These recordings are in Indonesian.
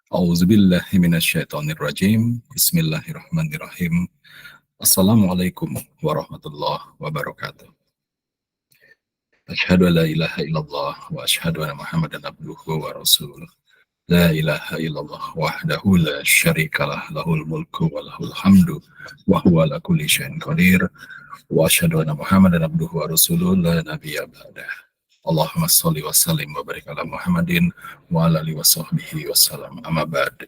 A'udzubillahi minasyaitonirrajim. Bismillahirrahmanirrahim. Assalamualaikum warahmatullahi wabarakatuh. Asyhadu an la ilaha illallah wa asyhadu anna Muhammadan abduhu wa rasuluh. La ilaha illallah wahdahu la syarikalah lahul mulku wa lahul hamdu wa huwa ala kulli syai'in qadir. Wa asyhadu anna Muhammadan abduhu wa rasuluh la nabiyya ba'dah. Allahumma shalli wa sallim wa barik ala Muhammadin wa ala alihi wa sahbihi wasallam. Amma ba'd.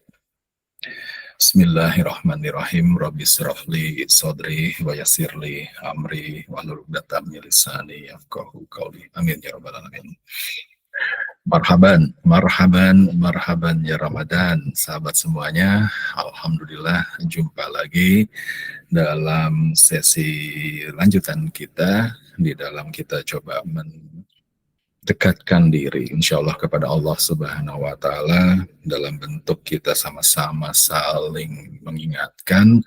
Bismillahirrahmanirrahim. Rabbi syrahli sadri wa yassirli amri wahlul 'uqdatam min lisani yafqahu qawli. Amin ya rabbal alamin. Marhaban, marhaban, marhaban ya Ramadan, sahabat semuanya. Alhamdulillah jumpa lagi dalam sesi lanjutan kita di dalam kita coba dekatkan diri insyaallah kepada Allah Subhanahu wa taala dalam bentuk kita sama-sama saling mengingatkan,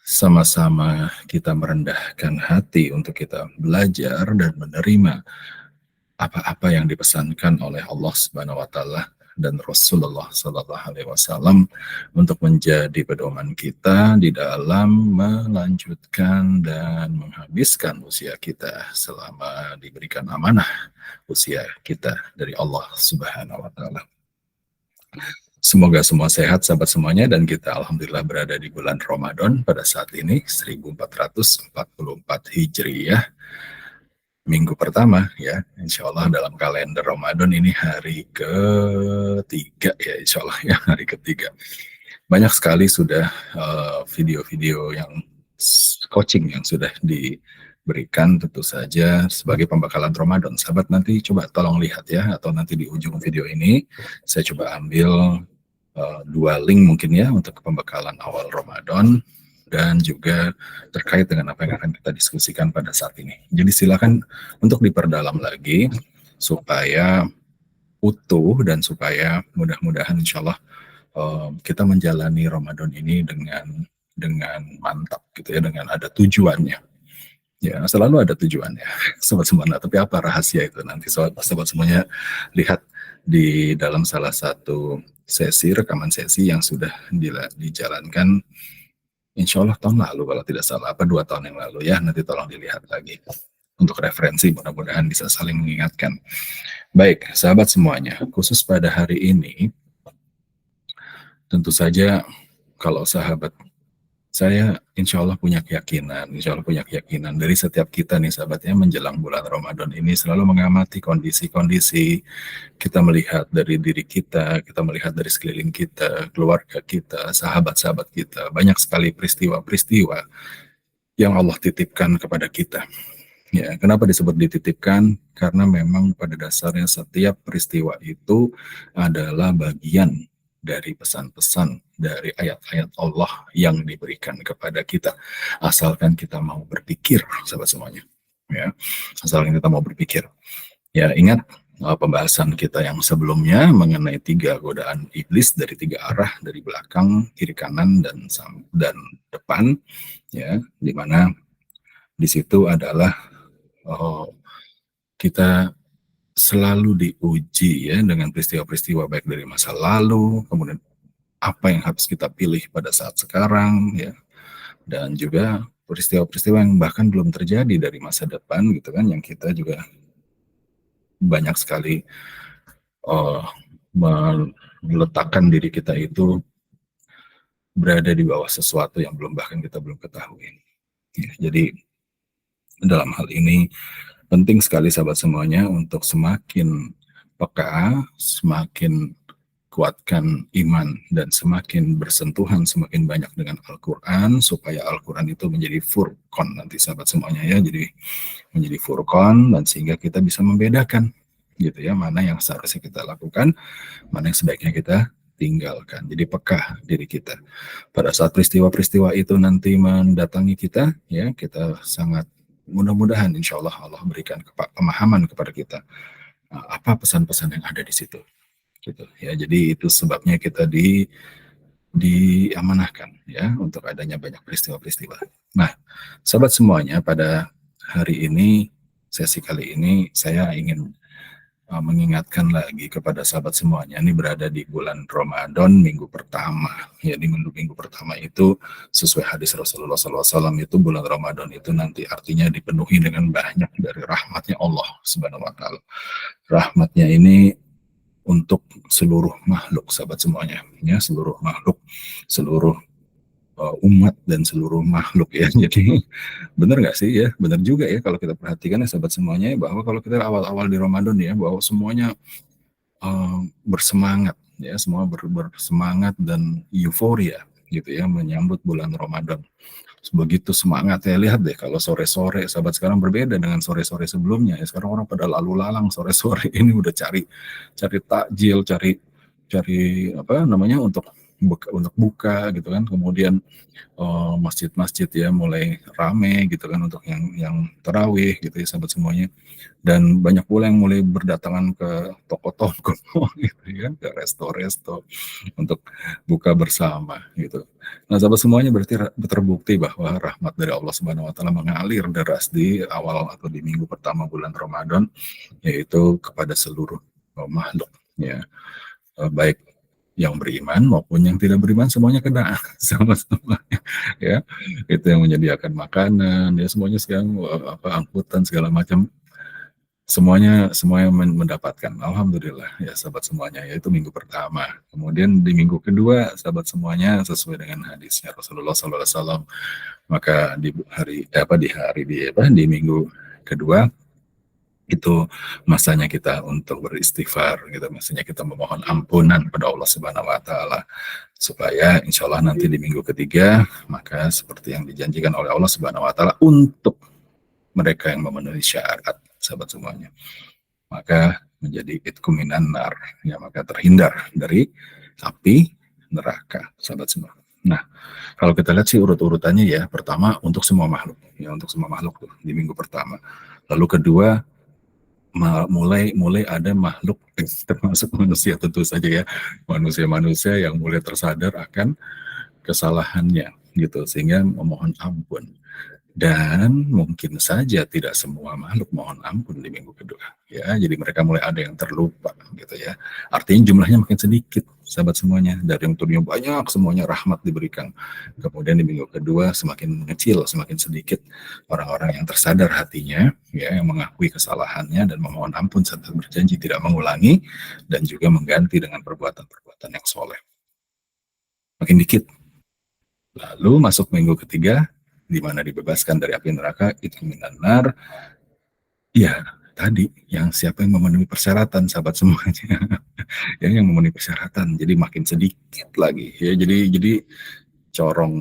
sama-sama kita merendahkan hati untuk kita belajar dan menerima apa-apa yang dipesankan oleh Allah Subhanahu wa taala dan Rasulullah sallallahu alaihi wasallam untuk menjadi pedoman kita di dalam melanjutkan dan menghabiskan usia kita selama diberikan amanah usia kita dari Allah Subhanahu wa taala. Semoga semua sehat sahabat semuanya dan kita alhamdulillah berada di bulan Ramadan pada saat ini 1444 Hijriyah. Minggu pertama ya, insya Allah dalam kalender Ramadan ini hari ketiga ya, insya Allah ya hari ketiga. Banyak sekali sudah video-video yang coaching yang sudah diberikan tentu saja sebagai pembekalan Ramadan. Sahabat nanti coba tolong lihat ya, atau nanti di ujung video ini saya coba ambil 2 link mungkin ya untuk pembekalan awal Ramadan dan juga terkait dengan apa yang akan kita diskusikan pada saat ini. Jadi silakan untuk diperdalam lagi supaya utuh dan supaya mudah-mudahan insya Allah kita menjalani Ramadan ini dengan mantap gitu ya, dengan ada tujuannya. Ya, selalu ada tujuannya, sobat semuanya. Tapi apa rahasia itu? Nanti sobat semuanya lihat di dalam salah satu sesi, rekaman sesi yang sudah dijalankan insya Allah tahun lalu kalau tidak salah, 2 tahun yang lalu ya, nanti tolong dilihat lagi untuk referensi, mudah-mudahan bisa saling mengingatkan. Baik, sahabat semuanya, khusus pada hari ini, tentu saja kalau sahabat saya insya Allah punya keyakinan dari setiap kita nih sahabatnya menjelang bulan Ramadan ini selalu mengamati kondisi-kondisi, kita melihat dari diri kita melihat dari sekeliling kita, keluarga kita, sahabat-sahabat kita, banyak sekali peristiwa-peristiwa yang Allah titipkan kepada kita. Ya, kenapa disebut dititipkan? Karena memang pada dasarnya setiap peristiwa itu adalah bagian dari pesan-pesan dari ayat-ayat Allah yang diberikan kepada kita, asalkan kita mau berpikir, sahabat semuanya. Ya, asalkan kita mau berpikir. Ya, ingat pembahasan kita yang sebelumnya mengenai 3 godaan iblis dari 3 arah, dari belakang, kiri, kanan, dan depan. Ya, di mana di situ adalah kita selalu diuji ya dengan peristiwa-peristiwa baik dari masa lalu, kemudian apa yang harus kita pilih pada saat sekarang ya, dan juga peristiwa-peristiwa yang bahkan belum terjadi dari masa depan gitu kan, yang kita juga banyak sekali meletakkan diri kita itu berada di bawah sesuatu yang bahkan kita belum ketahui ya. Jadi dalam hal ini penting sekali sahabat semuanya untuk semakin peka, semakin kuatkan iman, dan semakin bersentuhan semakin banyak dengan Al-Quran, supaya Al-Quran itu menjadi furqan nanti sahabat semuanya ya, jadi menjadi furqan, dan sehingga kita bisa membedakan gitu ya, mana yang seharusnya kita lakukan, mana yang sebaiknya kita tinggalkan. Jadi peka diri kita pada saat peristiwa-peristiwa itu nanti mendatangi kita ya, kita sangat mudah-mudahan insya Allah Allah berikan pemahaman kepada kita apa pesan-pesan yang ada di situ gitu ya. Jadi itu sebabnya kita diamanahkan ya untuk adanya banyak peristiwa-peristiwa. Nah, sahabat semuanya, pada hari ini, sesi kali ini saya ingin mengingatkan lagi kepada sahabat semuanya, ini berada di bulan Ramadan minggu pertama. Ya, di minggu pertama itu sesuai hadis Rasulullah SAW itu bulan Ramadan itu nanti artinya dipenuhi dengan banyak dari rahmatnya Allah Subhanahu Wa Taala. Rahmatnya ini untuk seluruh makhluk, sahabat semuanya, ya, seluruh makhluk, seluruh umat dan seluruh makhluk ya. Jadi benar nggak sih ya? Benar juga ya kalau kita perhatikan ya sahabat semuanya, bahwa kalau kita awal-awal di Ramadan ya, bahwa semuanya bersemangat ya, semua bersemangat dan euforia gitu ya menyambut bulan Ramadan. Begitu semangat ya, lihat deh kalau sore-sore sahabat sekarang berbeda dengan sore-sore sebelumnya ya. Sekarang orang pada lalu lalang sore-sore ini udah cari takjil, cari apa namanya untuk buka gitu kan. Kemudian masjid-masjid ya mulai rame gitu kan untuk yang tarawih gitu ya sahabat semuanya. Dan banyak pula yang mulai berdatangan ke toko-toko gitu ya, ke resto-resto untuk buka bersama gitu. Nah, sahabat semuanya berarti terbukti bahwa rahmat dari Allah Subhanahu Wa Taala mengalir deras di awal atau di minggu pertama bulan Ramadan, yaitu kepada seluruh makhluk ya, baik yang beriman maupun yang tidak beriman, semuanya kena sama-sama ya. Itu yang menyediakan makanan ya, semuanya sekarang angkutan segala macam, semuanya mendapatkan, alhamdulillah ya sahabat semuanya, yaitu minggu pertama. Kemudian di minggu kedua sahabat semuanya sesuai dengan hadisnya Rasulullah SAW, maka di minggu kedua itu masanya kita untuk beristighfar gitu, masanya kita memohon ampunan pada Allah Subhanahu Wa Taala, supaya insya Allah nanti di minggu ketiga maka seperti yang dijanjikan oleh Allah Subhanahu Wa Taala untuk mereka yang memenuhi syarat, sahabat semuanya, maka menjadi itqu minan nar ya, maka terhindar dari api neraka, sahabat semua. Nah, kalau kita lihat sih urut-urutannya ya, pertama untuk semua makhluk ya, untuk semua makhluk tuh di minggu pertama. Lalu kedua mulai ada makhluk termasuk manusia tentu saja ya, manusia-manusia yang mulai tersadar akan kesalahannya gitu, sehingga memohon ampun. Dan mungkin saja tidak semua makhluk mohon ampun di minggu kedua ya, jadi mereka mulai ada yang terlupa gitu ya, artinya jumlahnya makin sedikit sahabat semuanya, dari yang tadinya banyak semuanya rahmat diberikan, kemudian di minggu kedua semakin kecil, semakin sedikit orang-orang yang tersadar hatinya ya, yang mengakui kesalahannya dan memohon ampun serta berjanji tidak mengulangi dan juga mengganti dengan perbuatan-perbuatan yang soleh, makin dikit. Lalu masuk minggu ketiga di mana dibebaskan dari api neraka, itu minan nar. Ya, tadi yang siapa yang memenuhi persyaratan, sahabat semuanya. Ya, yang memenuhi persyaratan. Jadi makin sedikit lagi ya. Jadi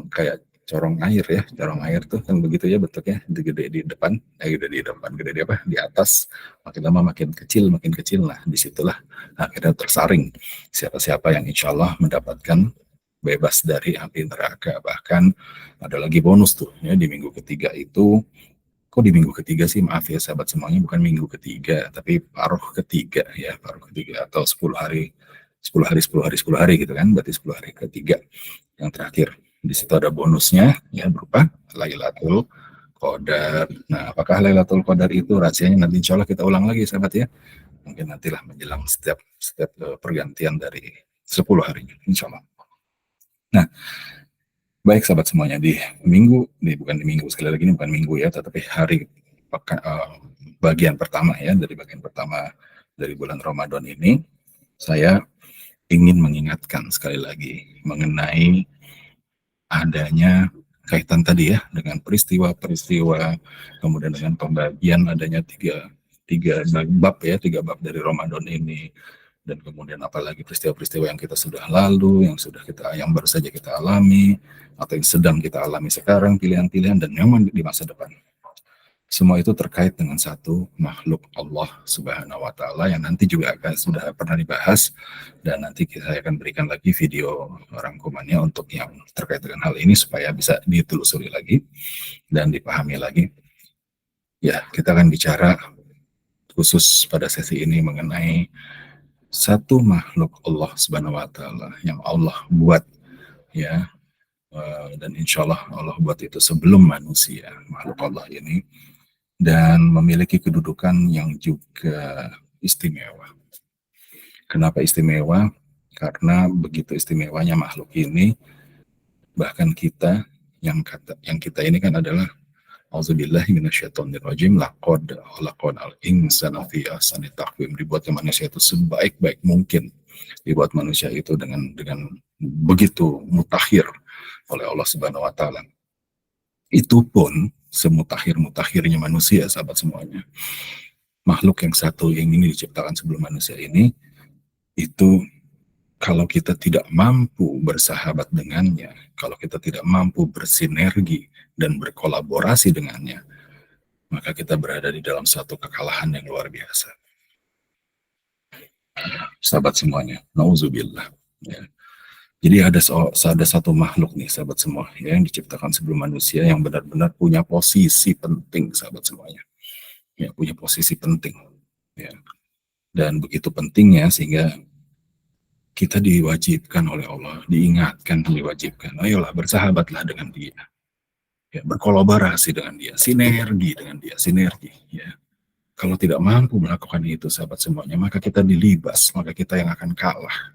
kayak corong air ya. Corong air tuh kan begitu ya bentuknya, gede di depan, gede di apa? Di atas. Makin lama makin kecil. Nah, disitulah akhirnya tersaring siapa-siapa yang insya Allah mendapatkan bebas dari api neraka. Bahkan ada lagi bonus tuh ya di minggu ketiga itu. Kok di minggu ketiga sih, maaf ya sahabat semuanya, bukan minggu ketiga tapi paruh ketiga ya, paruh ketiga atau 10 hari gitu kan, berarti 10 hari ketiga yang terakhir. Di situ ada bonusnya ya, berupa Lailatul Qadar. Nah, apakah Lailatul Qadar itu rahasianya nanti insya Allah kita ulang lagi sahabat ya, mungkin nantilah menjelang setiap pergantian dari 10 harinya insya Allah. Nah, baik sahabat semuanya, bukan di minggu, sekali lagi ini bukan minggu ya, tetapi hari bagian pertama ya, dari bagian pertama dari bulan Ramadan ini, saya ingin mengingatkan sekali lagi mengenai adanya kaitan tadi ya, dengan peristiwa-peristiwa, kemudian dengan pembagian adanya tiga bab dari Ramadan ini, dan kemudian apalagi peristiwa-peristiwa yang kita sudah lalu, yang baru saja kita alami, atau yang sedang kita alami sekarang, pilihan-pilihan, dan memang di masa depan. Semua itu terkait dengan satu makhluk Allah Subhanahu Wa Taala yang nanti juga sudah pernah dibahas, dan nanti saya akan berikan lagi video rangkumannya untuk yang terkait dengan hal ini supaya bisa ditelusuri lagi dan dipahami lagi. Ya, kita akan bicara khusus pada sesi ini mengenai satu makhluk Allah Subhanahu Wa Taala yang Allah buat ya, dan insya Allah buat itu sebelum manusia, makhluk Allah ini, dan memiliki kedudukan yang juga istimewa. Kenapa istimewa? Karena begitu istimewanya makhluk ini, bahkan kita yang kita ini kan adalah auzubillahi minasyaitonirrajim, laqad khalaqal insana fi ahsani taqwim. Dibuatnya manusia itu sebaik-baik mungkin. Dibuat manusia itu dengan begitu mutakhir oleh Allah Subhanahu wa taala. Itu pun semutakhir-mutakhirnya manusia, sahabat semuanya. Makhluk yang satu yang ini diciptakan sebelum manusia ini, itu kalau kita tidak mampu bersahabat dengannya, kalau kita tidak mampu bersinergi dan berkolaborasi dengannya, maka kita berada di dalam satu kekalahan yang luar biasa. Sahabat semuanya, nauzubillah. Ya. Jadi ada satu makhluk nih, sahabat semua, ya, yang diciptakan sebelum manusia yang benar-benar punya posisi penting, sahabat semuanya. Ya, punya posisi penting. Ya. Dan begitu pentingnya sehingga kita diwajibkan oleh Allah, diingatkan, diwajibkan, ayolah bersahabatlah dengan dia, ya, berkolaborasi dengan dia, sinergi dengan dia, sinergi. Ya. Kalau tidak mampu melakukan itu, sahabat semuanya, maka kita dilibas, maka kita yang akan kalah.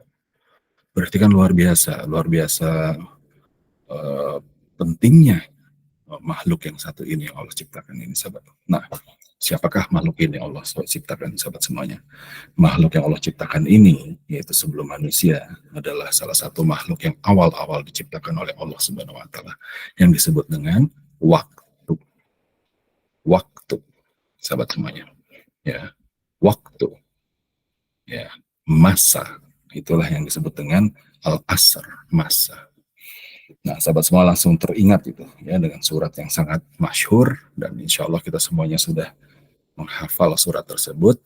Berarti kan luar biasa pentingnya makhluk yang satu ini yang Allah ciptakan ini, sahabat. Nah, siapakah makhluk ini yang Allah ciptakan, sahabat semuanya? Makhluk yang Allah ciptakan ini, yaitu sebelum manusia, adalah salah satu makhluk yang awal-awal diciptakan oleh Allah Subhanahu wa taala, yang disebut dengan waktu. Waktu, sahabat semuanya. Ya, waktu. Ya, masa. Itulah yang disebut dengan al-asr, masa. Nah, sahabat semua langsung teringat itu, ya, dengan surat yang sangat masyhur, dan insya Allah kita semuanya sudah menghafal surat tersebut.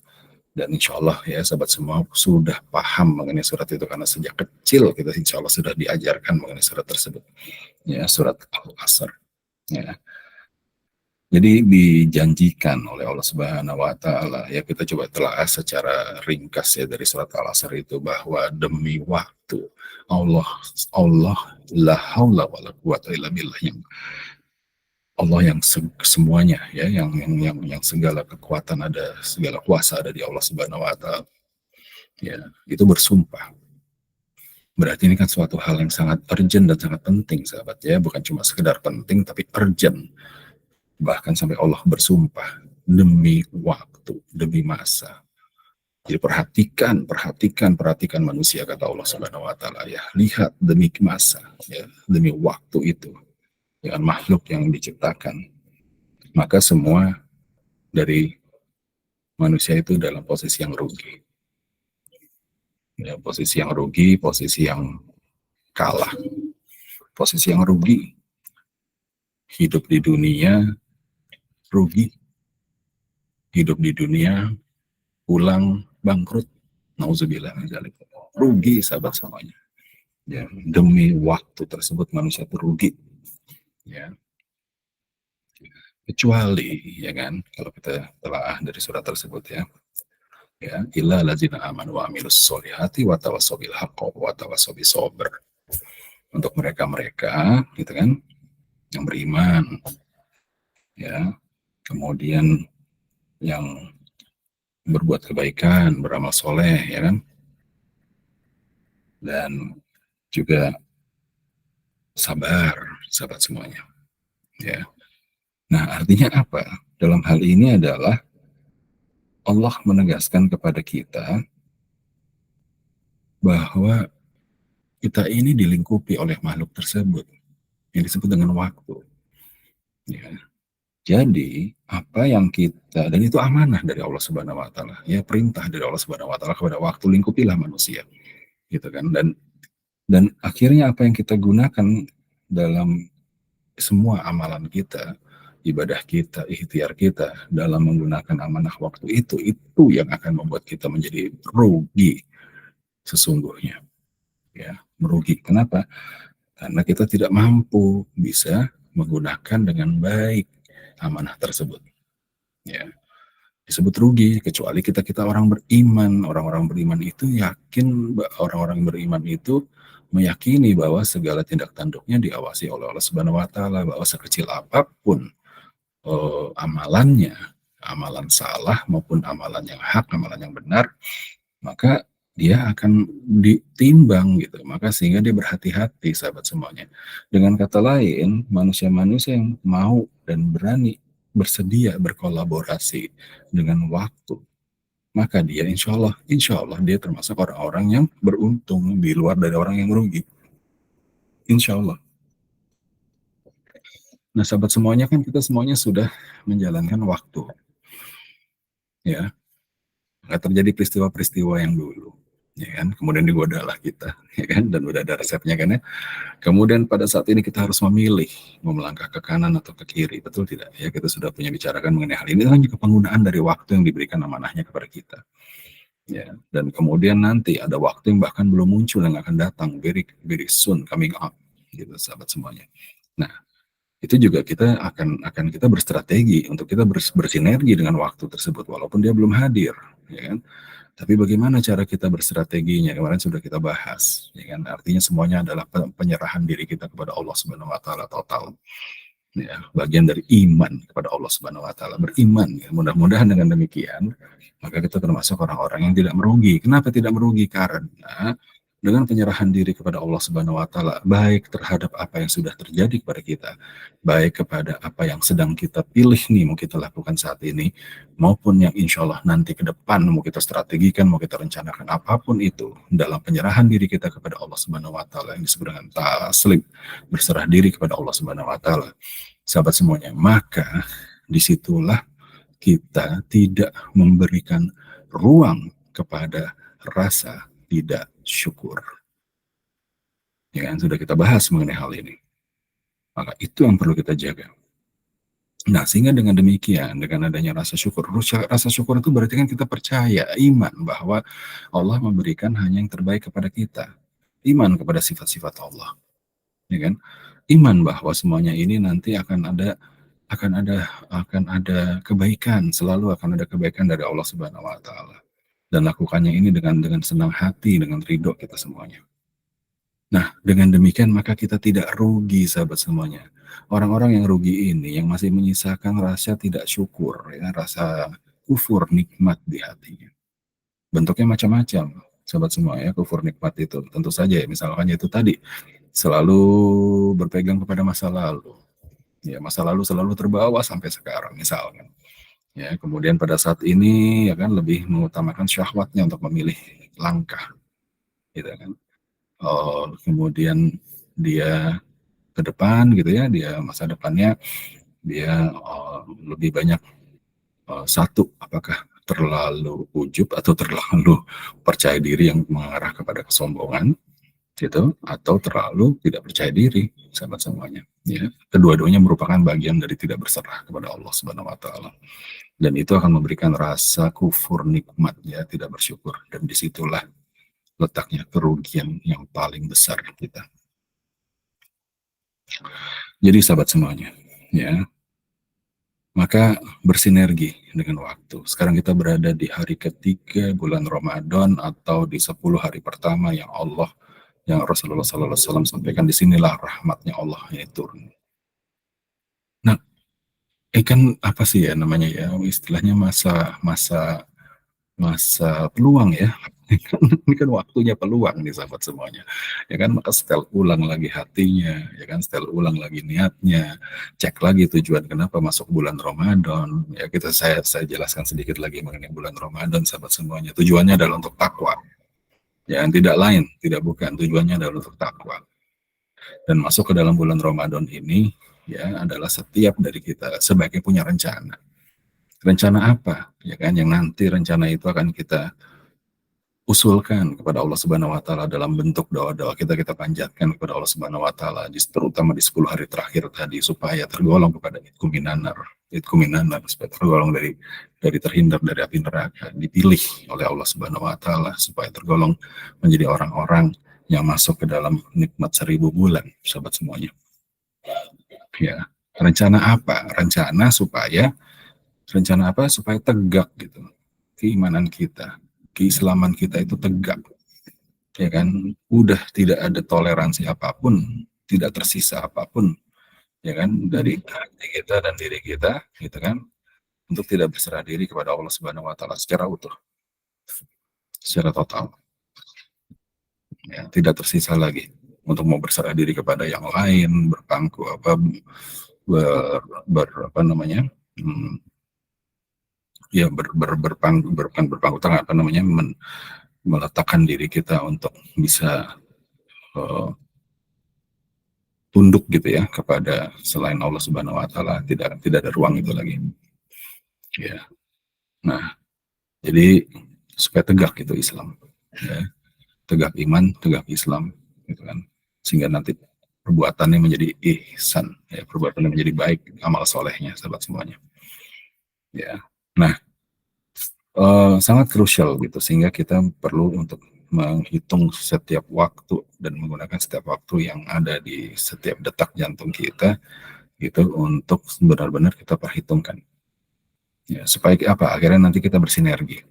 Dan insya Allah, ya, sahabat semua sudah paham mengenai surat itu, karena sejak kecil kita insya Allah sudah diajarkan mengenai surat tersebut, ya, surat Al-Asr. Ya. Jadi dijanjikan oleh Allah Subhanahu wa taala, ya, kita coba telah secara ringkas, ya, dari surat Al-Asr itu, bahwa demi waktu Allah la haula wala quwata illa billah, yang Allah yang semuanya, ya, yang segala kekuatan ada, segala kuasa ada di Allah Subhanahu wa taala. Ya, itu bersumpah. Berarti ini kan suatu hal yang sangat urgent dan sangat penting, sahabat, ya, bukan cuma sekedar penting tapi urgent. Bahkan sampai Allah bersumpah demi waktu, demi masa. Jadi perhatikan manusia, kata Allah Subhanahu wa taala, ya, lihat demi masa, ya, demi waktu itu. Dengan makhluk yang diciptakan, maka semua dari manusia itu dalam posisi yang rugi, ya, posisi yang rugi, posisi yang kalah, posisi yang rugi. Hidup di dunia rugi, hidup di dunia pulang bangkrut, nauzubillah min dzalik, rugi, sahabat semuanya. Ya, demi waktu tersebut manusia itu rugi. Ya, kecuali, ya kan, kalau kita telah dari surat tersebut, ya, illa lazina amanu wa amilus solihati wa tawassaw bil haqqi wa tawassaw bis sabr. Untuk mereka gitu kan, yang beriman, ya, kemudian yang berbuat kebaikan, beramal soleh, ya kan, dan juga sabar, sahabat semuanya. Ya. Nah, artinya apa? Dalam hal ini adalah Allah menegaskan kepada kita bahwa kita ini dilingkupi oleh makhluk tersebut yang disebut dengan waktu. Ya. Jadi apa yang kita, dan itu amanah dari Allah Subhanahu wa taala, ya, perintah dari Allah Subhanahu wa taala kepada waktu, lingkupilah manusia. Gitu kan. Dan akhirnya apa yang kita gunakan dalam semua amalan kita, ibadah kita, ikhtiar kita dalam menggunakan amanah waktu itu yang akan membuat kita menjadi rugi sesungguhnya. Ya, merugi. Kenapa? Karena kita tidak mampu bisa menggunakan dengan baik amanah tersebut. Ya, disebut rugi, kecuali kita orang beriman. Orang-orang beriman itu yakin, orang-orang beriman itu meyakini bahwa segala tindak tanduknya diawasi oleh Allah Subhanahu wa taala, bahwa sekecil apapun amalannya, amalan salah maupun amalan yang hak, amalan yang benar, maka dia akan ditimbang gitu. Maka sehingga dia berhati-hati sahabat semuanya. Dengan kata lain, manusia-manusia yang mau dan berani bersedia berkolaborasi dengan waktu, maka dia insya Allah dia termasuk orang-orang yang beruntung di luar dari orang yang merugi. Insya Allah. Nah, sahabat semuanya kan kita semuanya sudah menjalankan waktu, ya. Nggak terjadi peristiwa-peristiwa yang dulu, ya kan? Kemudian digodalah kita, ya kan? Dan udah ada resepnya kan ya. Kemudian pada saat ini kita harus memilih mau melangkah ke kanan atau ke kiri, betul tidak? Ya, kita sudah punya bicarakan mengenai hal ini. Kan juga penggunaan dari waktu yang diberikan amanahnya kepada kita. Ya, dan kemudian nanti ada waktu yang bahkan belum muncul yang akan datang very very soon coming up gitu sahabat semuanya. Nah, itu juga kita akan kita berstrategi untuk kita bersinergi dengan waktu tersebut walaupun dia belum hadir, ya kan? Tapi bagaimana cara kita berstrateginya kemarin sudah kita bahas, ya kan? Artinya semuanya adalah penyerahan diri kita kepada Allah Subhanahu wa taala total. Ya, bagian dari iman kepada Allah Subhanahu wa taala, beriman ya. Mudah-mudahan dengan demikian maka kita termasuk orang-orang yang tidak merugi. Kenapa tidak merugi? Karena dengan penyerahan diri kepada Allah Subhanahu wa taala, baik terhadap apa yang sudah terjadi kepada kita, baik kepada apa yang sedang kita pilih nih mau kita lakukan saat ini, maupun yang insya Allah nanti ke depan mau kita strategikan, mau kita rencanakan, apapun itu dalam penyerahan diri kita kepada Allah Subhanahu wa taala yang disebut dengan taslim, berserah diri kepada Allah Subhanahu wa taala. Sahabat semuanya, maka disitulah kita tidak memberikan ruang kepada rasa tidak syukur. Ya kan, sudah kita bahas mengenai hal ini. Maka itu yang perlu kita jaga. Nah, sehingga dengan demikian, dengan adanya rasa syukur itu berarti kan kita percaya, iman bahwa Allah memberikan hanya yang terbaik kepada kita. Iman kepada sifat-sifat Allah. Ya kan? Iman bahwa semuanya ini nanti akan ada kebaikan, selalu akan ada kebaikan dari Allah Subhanahu wa taala. Dan lakukannya ini dengan senang hati, dengan ridho kita semuanya. Nah, dengan demikian maka kita tidak rugi sahabat semuanya. Orang-orang yang rugi ini yang masih menyisakan rasa tidak syukur, ya, rasa kufur nikmat di hatinya. Bentuknya macam-macam, sahabat semua ya, kufur nikmat itu. Tentu saja ya, misalkan itu tadi selalu berpegang kepada masa lalu. Ya, masa lalu selalu terbawa sampai sekarang misalkan. Ya, kemudian pada saat ini ya kan lebih mengutamakan syahwatnya untuk memilih langkah, gitu kan. Kemudian dia ke depan gitu ya, dia masa depannya dia lebih banyak satu, apakah terlalu ujub atau terlalu percaya diri yang mengarah kepada kesombongan gitu, atau terlalu tidak percaya diri, sahabat semuanya. Ya, kedua-duanya merupakan bagian dari tidak berserah kepada Allah Subhanahu wa taala. Dan itu akan memberikan rasa kufur nikmat, ya, tidak bersyukur. Dan disitulah letaknya kerugian yang paling besar kita. Jadi sahabat semuanya, ya, maka bersinergi dengan waktu. Sekarang kita berada di hari ketiga bulan Ramadan atau di 10 hari pertama yang Rasulullah SAW sampaikan, disinilah rahmatnya Allah yang turun. Nah, kan apa sih ya namanya ya, istilahnya masa masa masa peluang ya. Ini kan waktunya peluang nih sahabat semuanya. Ya kan, maka setel ulang lagi hatinya, ya kan, setel ulang lagi niatnya, cek lagi tujuan kenapa masuk bulan Ramadan. Ya, saya jelaskan sedikit lagi mengenai bulan Ramadan sahabat semuanya. Tujuannya adalah untuk takwa. Ya, tidak lain, tidak bukan. Tujuannya adalah untuk takwa. Dan masuk ke dalam bulan Ramadan ini ya adalah setiap dari kita sebagai punya rencana. Rencana apa? Ya kan, yang nanti rencana itu akan kita usulkan kepada Allah Subhanahu wa taala dalam bentuk doa-doa kita panjatkan kepada Allah Subhanahu wa taala, terutama di 10 hari terakhir tadi, supaya tergolong kepada Idku Minanar, supaya tergolong dari terhindar dari api neraka, dipilih oleh Allah Subhanahu wa taala supaya tergolong menjadi orang-orang yang masuk ke dalam nikmat 1000 bulan, sahabat semuanya. Ya, rencana apa? Rencana apa supaya tegak gitu keimanan kita, keislaman kita itu tegak, ya kan, udah tidak ada toleransi apapun, tidak tersisa apapun, ya kan, dari hati kita dan diri kita, gitu kan. untuk tidak berserah diri kepada Allah Subhanahu wa taala secara utuh, secara total. Ya, tidak tersisa lagi untuk mau berserah diri kepada yang lain, berpangku apa apa namanya? Ya bukan berpangku tangan, apa namanya, meletakkan diri kita untuk bisa tunduk gitu ya kepada selain Allah Subhanahu wa taala, tidak ada ruang itu lagi. Ya. Nah, jadi supaya tegak gitu Islam. Ya. Tegak iman, tegak Islam gitu kan. Sehingga nanti perbuatannya menjadi ihsan, ya, perbuatannya menjadi baik, amal solehnya sahabat semuanya. Ya. Nah, sangat krusial gitu sehingga kita perlu untuk menghitung setiap waktu dan menggunakan setiap waktu yang ada di setiap detak jantung kita gitu untuk benar-benar kita perhitungkan ya, supaya apa, akhirnya nanti kita bersinergi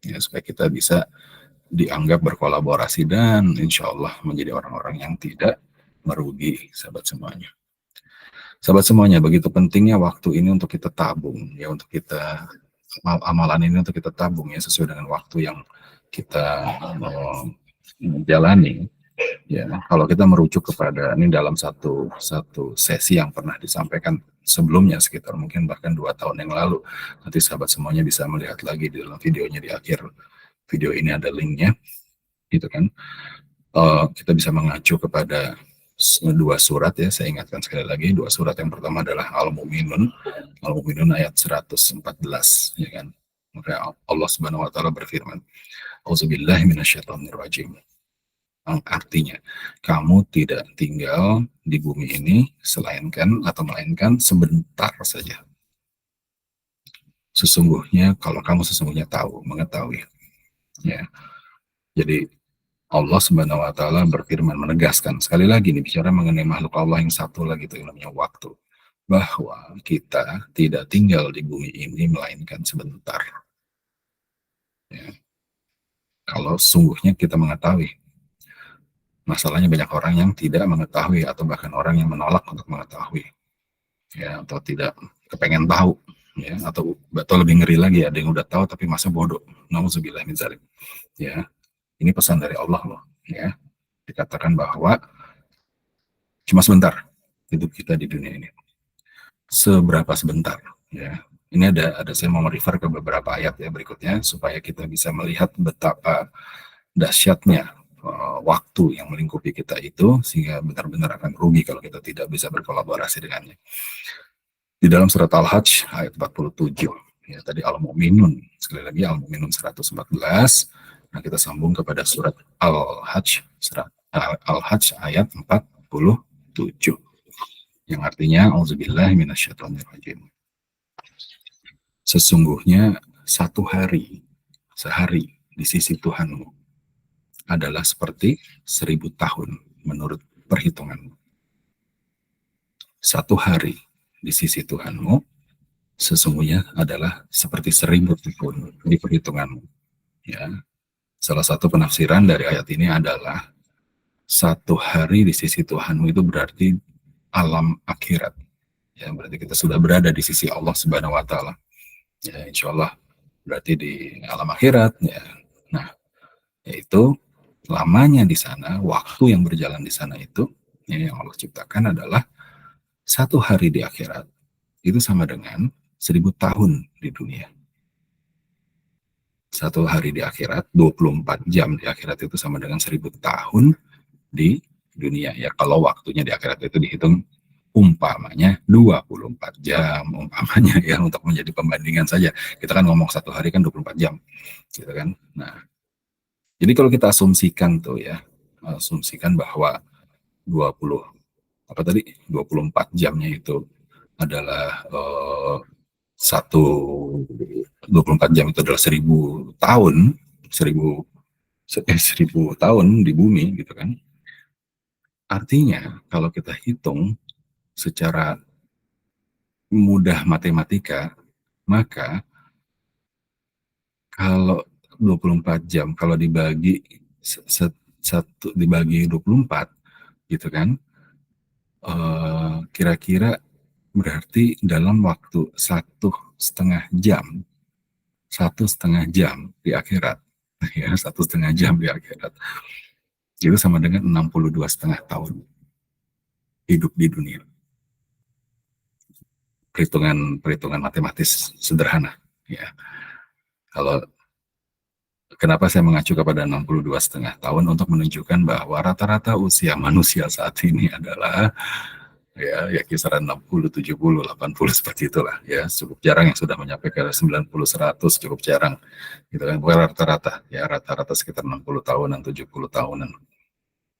ya, supaya kita bisa dianggap berkolaborasi dan insya Allah menjadi orang-orang yang tidak merugi sahabat semuanya. Begitu pentingnya waktu ini untuk kita tabung ya, untuk kita amalan ini untuk kita tabung ya, sesuai dengan waktu yang kita jalani ya. Kalau kita merujuk kepada ini dalam satu sesi yang pernah disampaikan sebelumnya, sekitar mungkin bahkan 2 tahun yang lalu, nanti sahabat semuanya bisa melihat lagi di dalam videonya, di akhir video ini ada linknya gitu kan. Kita bisa mengacu kepada 2 surat ya, saya ingatkan sekali lagi, 2 surat. Yang pertama adalah Al-Mu'minun ayat 114 ya kan. Maka Allah Subhanahu wa taala berfirman, Auzubillahi minasyaitonirrajim. Artinya, kamu tidak tinggal di bumi ini melainkan sebentar saja. Sesungguhnya kalau kamu sesungguhnya mengetahui ya. Jadi Allah Subhanahu wa taala berfirman, menegaskan sekali lagi nih, bicara mengenai makhluk Allah yang satu lagi itu yang namanya waktu, bahwa kita tidak tinggal di bumi ini melainkan sebentar. Ya. Kalau sungguhnya kita mengetahui. Masalahnya banyak orang yang tidak mengetahui atau bahkan orang yang menolak untuk mengetahui. Ya, atau tidak kepengen tahu ya, atau lebih ngeri lagi, ada yang udah tahu tapi masa bodoh. Nauzubillah min dzalik. Ya. Ini pesan dari Allah loh, ya. Dikatakan bahwa cuma sebentar hidup kita di dunia ini. Seberapa sebentar, ya. Ini ada saya mau refer ke beberapa ayat ya berikutnya supaya kita bisa melihat betapa dahsyatnya waktu yang melingkupi kita itu, sehingga benar-benar akan rugi kalau kita tidak bisa berkolaborasi dengannya. Di dalam surat Al-Hajj ayat 47, ya tadi Al-Mu'minun, sekali lagi Al-Mu'minun 114. Nah, kita sambung kepada surat Al-Hajj, Al-Hajj ayat 47, yang artinya auzubillahi minasyaitonirrajim. Sesungguhnya sehari di sisi Tuhanmu adalah seperti 1000 tahun menurut perhitunganmu. Satu hari di sisi Tuhanmu sesungguhnya adalah seperti 1000 tahun di perhitunganmu. Ya. Salah satu penafsiran dari ayat ini adalah satu hari di sisi Tuhanmu itu berarti alam akhirat. Ya, berarti kita sudah berada di sisi Allah Subhanahu wa taala. Ya, insya Allah berarti di alam akhirat ya. Nah, yaitu lamanya di sana, waktu yang berjalan di sana itu ya, yang Allah ciptakan adalah satu hari di akhirat itu sama dengan 1000 tahun di dunia. Satu hari di akhirat, 24 jam di akhirat itu sama dengan 1000 tahun di dunia. Ya, kalau waktunya di akhirat itu dihitung umpamanya 24 jam, umpamanya ya, untuk menjadi pembandingan saja. Kita kan ngomong satu hari kan 24 jam, gitu kan. Nah, jadi kalau kita asumsikan tuh ya, asumsikan bahwa 24 jamnya itu adalah 24 jam itu adalah 1000 tahun, 1000 tahun di bumi gitu kan. Artinya kalau kita hitung secara mudah matematika, maka kalau 24 jam kalau dibagi dibagi 24 gitu kan, kira-kira berarti dalam waktu 1,5 jam, 1,5 jam di akhirat, ya 1,5 jam di akhirat, itu sama dengan 62,5 tahun hidup di dunia. Perhitungan matematis sederhana, ya. Kalau kenapa saya mengacu kepada 62,5 tahun untuk menunjukkan bahwa rata-rata usia manusia saat ini adalah ya kisaran 60, 70, 80 seperti itulah ya. Cukup jarang yang sudah mencapai ke 90, 100, cukup jarang gitu kan. Bukan rata-rata ya, rata-rata sekitar 60 tahunan, 70 tahunan.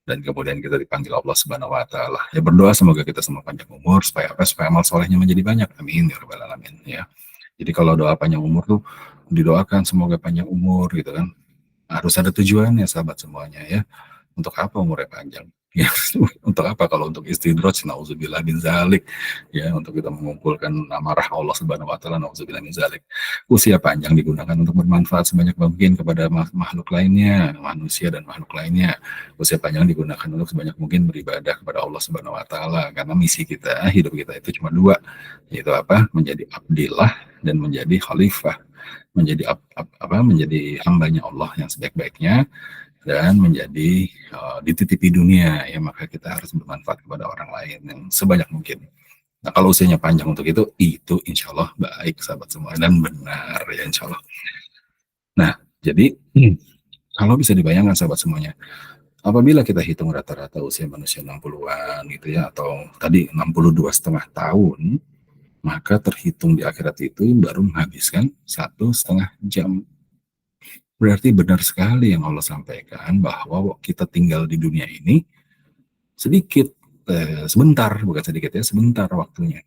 Dan kemudian kita dipanggil Allah Subhanahu wa taala. Ya berdoa semoga kita semua panjang umur supaya apa? Supaya amal solehnya menjadi banyak. Amin ya rabbal alamin ya. Jadi kalau doa panjang umur tuh didoakan semoga panjang umur gitu kan. Harus ada tujuannya sahabat semuanya ya. Untuk apa umurnya panjang? Ya, untuk apa kalau untuk istidroj, nauzubillah min zalik, ya, untuk kita mengumpulkan amarah Allah Subhanahu wa taala, nauzubillah min zalik. Usia panjang digunakan untuk bermanfaat sebanyak mungkin kepada makhluk lainnya, manusia dan makhluk lainnya. Usia panjang digunakan untuk sebanyak mungkin beribadah kepada Allah Subhanahu wa taala, karena misi kita, hidup kita itu cuma dua, yaitu apa? Menjadi abdillah dan menjadi khalifah, menjadi menjadi hambanya Allah yang sebaik-baiknya, dan menjadi dititipi dunia ya, maka kita harus bermanfaat kepada orang lain yang sebanyak mungkin. Nah kalau usianya panjang untuk itu insya Allah baik sahabat semua dan benar ya insya Allah. Nah jadi kalau bisa dibayangkan sahabat semuanya, apabila kita hitung rata-rata usia manusia 60-an gitu ya, atau tadi 62,5 tahun, maka terhitung di akhirat itu baru menghabiskan 1,5 jam. Berarti benar sekali yang Allah sampaikan bahwa kita tinggal di dunia ini sedikit, sebentar, bukan sedikit ya, sebentar waktunya.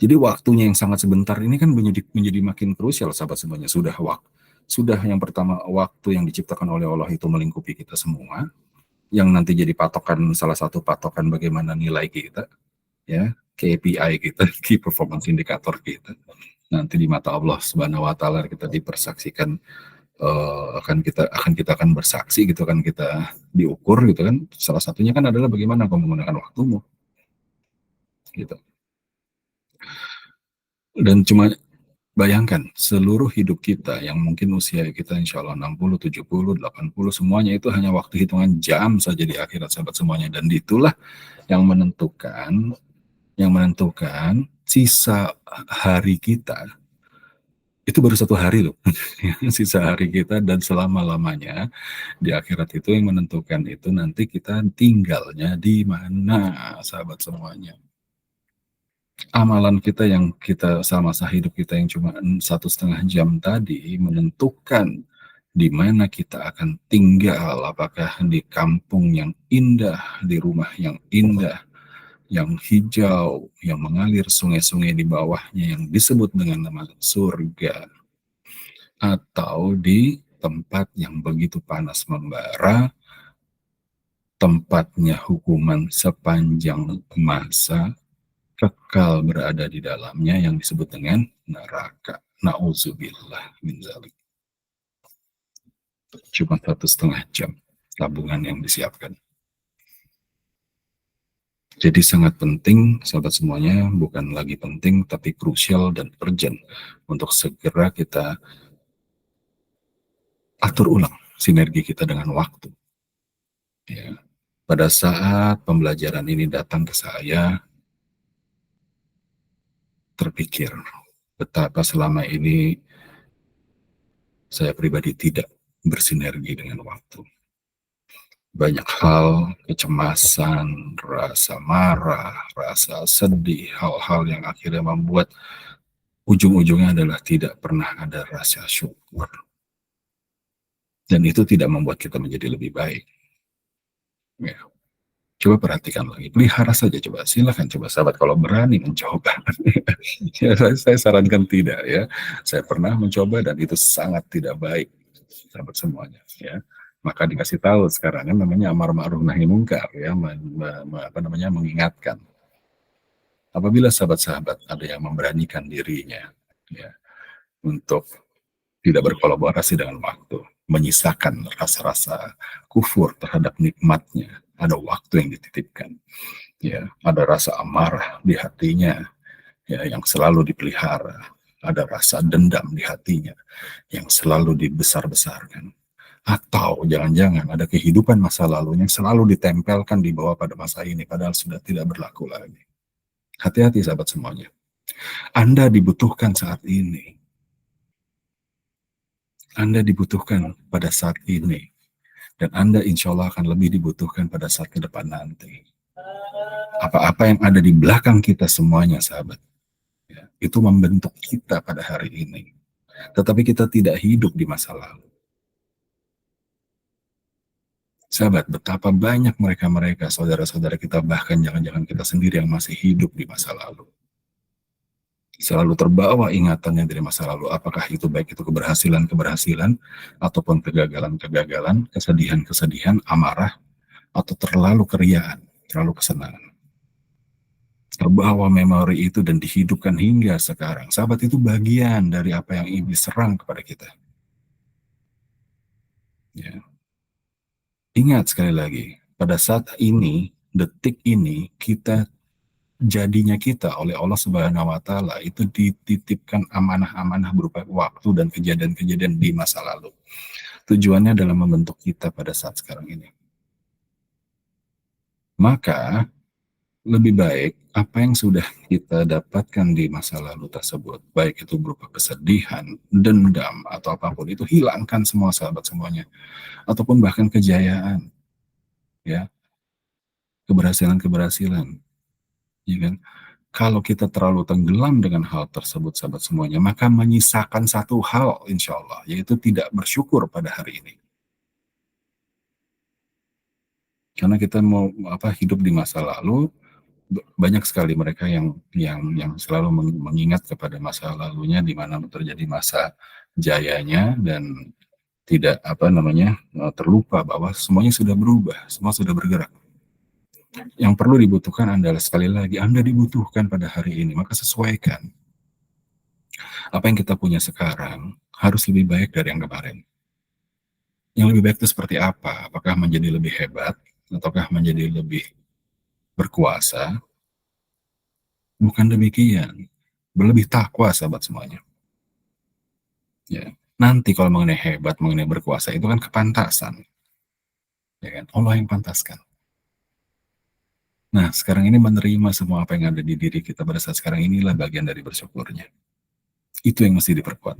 Jadi waktunya yang sangat sebentar ini kan menjadi makin krusial sahabat semuanya. Sudah yang pertama, waktu yang diciptakan oleh Allah itu melingkupi kita semua, yang nanti jadi patokan, salah satu patokan bagaimana nilai kita, ya, KPI kita, Key Performance Indicator kita. Nanti di mata Allah Subhanahu wa taala kita dipersaksikan, akan bersaksi gitu kan, kita diukur gitu kan, salah satunya kan adalah bagaimana kamu menggunakan waktumu gitu. Dan cuma bayangkan seluruh hidup kita yang mungkin usia kita insya Allah 60, 70, 80 semuanya itu hanya waktu hitungan jam saja di akhirat sahabat semuanya, dan itulah yang menentukan sisa hari kita itu baru 1 hari loh. Sisa hari kita, dan selama-lamanya di akhirat itu yang menentukan itu nanti kita tinggalnya di mana sahabat semuanya. Amalan kita yang kita masa hidup kita yang cuma 1,5 jam tadi menentukan di mana kita akan tinggal, apakah di kampung yang indah, di rumah yang indah, yang hijau, yang mengalir sungai-sungai di bawahnya yang disebut dengan nama surga, atau di tempat yang begitu panas membara, tempatnya hukuman sepanjang masa, kekal berada di dalamnya yang disebut dengan neraka. Nauzubillah min zalik. Cuma 1,5 jam tabungan yang disiapkan. Jadi sangat penting sahabat semuanya, bukan lagi penting tapi krusial dan urgent untuk segera kita atur ulang sinergi kita dengan waktu. Ya. Pada saat pembelajaran ini datang ke saya, terpikir betapa selama ini saya pribadi tidak bersinergi dengan waktu. Banyak hal, kecemasan, rasa marah, rasa sedih, hal-hal yang akhirnya membuat ujung-ujungnya adalah tidak pernah ada rasa syukur. Dan itu tidak membuat kita menjadi lebih baik. Ya. Coba perhatikan lagi, pelihara saja coba, silakan coba sahabat kalau berani mencoba. Ya, saya sarankan tidak ya. Saya pernah mencoba dan itu sangat tidak baik sahabat semuanya ya. Maka dikasih tahu sekarang kan namanya amar ma'ruf nahi mungkar ya, mengingatkan. Apabila sahabat-sahabat ada yang memberanikan dirinya ya untuk tidak berkolaborasi dengan waktu, menyisakan rasa-rasa kufur terhadap nikmatnya, ada waktu yang dititipkan, ya, ada rasa amarah di hatinya, ya, yang selalu dipelihara, ada rasa dendam di hatinya yang selalu dibesar-besarkan, atau jangan-jangan ada kehidupan masa lalu yang selalu ditempelkan di bawah pada masa ini, padahal sudah tidak berlaku lagi. Hati-hati sahabat semuanya. Anda dibutuhkan saat ini. Anda dibutuhkan pada saat ini. Dan Anda insya Allah akan lebih dibutuhkan pada saat ke depan nanti. Apa-apa yang ada di belakang kita semuanya, sahabat, ya, itu membentuk kita pada hari ini. Tetapi kita tidak hidup di masa lalu. Sahabat, betapa banyak mereka-mereka, saudara-saudara kita, bahkan jangan-jangan kita sendiri yang masih hidup di masa lalu. Selalu terbawa ingatannya dari masa lalu, apakah itu baik itu keberhasilan-keberhasilan, ataupun kegagalan-kegagalan, kesedihan-kesedihan, amarah, atau terlalu keriaan, terlalu kesenangan. Terbawa memori itu dan dihidupkan hingga sekarang. Sahabat, itu bagian dari apa yang iblis serang kepada kita. Ya. Ingat sekali lagi, pada saat ini, detik ini, jadinya kita oleh Allah Subhanahu wa Ta'ala itu dititipkan amanah-amanah berupa waktu dan kejadian-kejadian di masa lalu. Tujuannya adalah membentuk kita pada saat sekarang ini. Maka lebih baik apa yang sudah kita dapatkan di masa lalu tersebut, baik itu berupa kesedihan, dendam, atau apapun, itu hilangkan semua, sahabat semuanya. Ataupun bahkan kejayaan, ya, keberhasilan-keberhasilan, ya kan? Kalau kita terlalu tenggelam dengan hal tersebut, sahabat semuanya, maka menyisakan satu hal, insya Allah, yaitu tidak bersyukur pada hari ini. Karena kita mau hidup di masa lalu, banyak sekali mereka yang selalu mengingat kepada masa lalunya, di mana terjadi masa jayanya, dan tidak terlupa bahwa semuanya sudah berubah, semua sudah bergerak. Yang perlu dibutuhkan adalah, sekali lagi, Anda dibutuhkan pada hari ini, maka sesuaikan. Apa yang kita punya sekarang harus lebih baik dari yang kemarin. Yang lebih baik itu seperti apa? Apakah menjadi lebih hebat, ataukah menjadi lebih berkuasa? Bukan demikian. Lebih takwa, sahabat semuanya. Ya. Nanti kalau mengenai hebat, mengenai berkuasa, itu kan kepantasan. Ya kan? Allah yang pantaskan. Nah, sekarang ini menerima semua apa yang ada di diri kita pada saat sekarang inilah bagian dari bersyukurnya. Itu yang mesti diperkuat.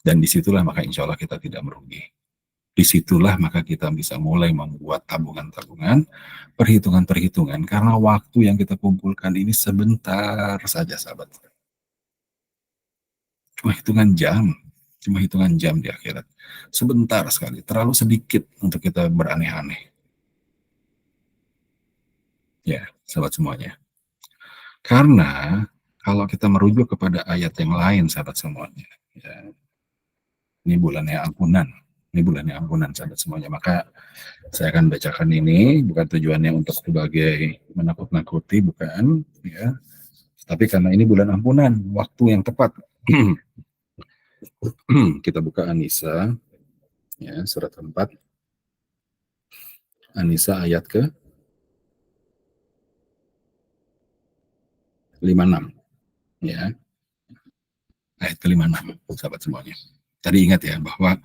Dan disitulah maka insya Allah kita tidak merugi. Disitulah maka kita bisa mulai membuat tabungan-tabungan, perhitungan-perhitungan, karena waktu yang kita kumpulkan ini sebentar saja, sahabat. Cuma hitungan jam di akhirat. Sebentar sekali, terlalu sedikit untuk kita beraneh-aneh. Ya, sahabat semuanya. Karena kalau kita merujuk kepada ayat yang lain, sahabat semuanya, ya, ini bulannya ampunan. Ini bulannya ampunan, sahabat semuanya. Maka saya akan bacakan ini, bukan tujuannya untuk sebagai menakut-nakuti, bukan, ya. Tapi karena ini bulan ampunan, waktu yang tepat. Kita buka An-Nisa, ya, surat 4. An-Nisa ayat ke 56, ya. Ayat ke 56, sahabat semuanya. Tadi ingat ya, bahwa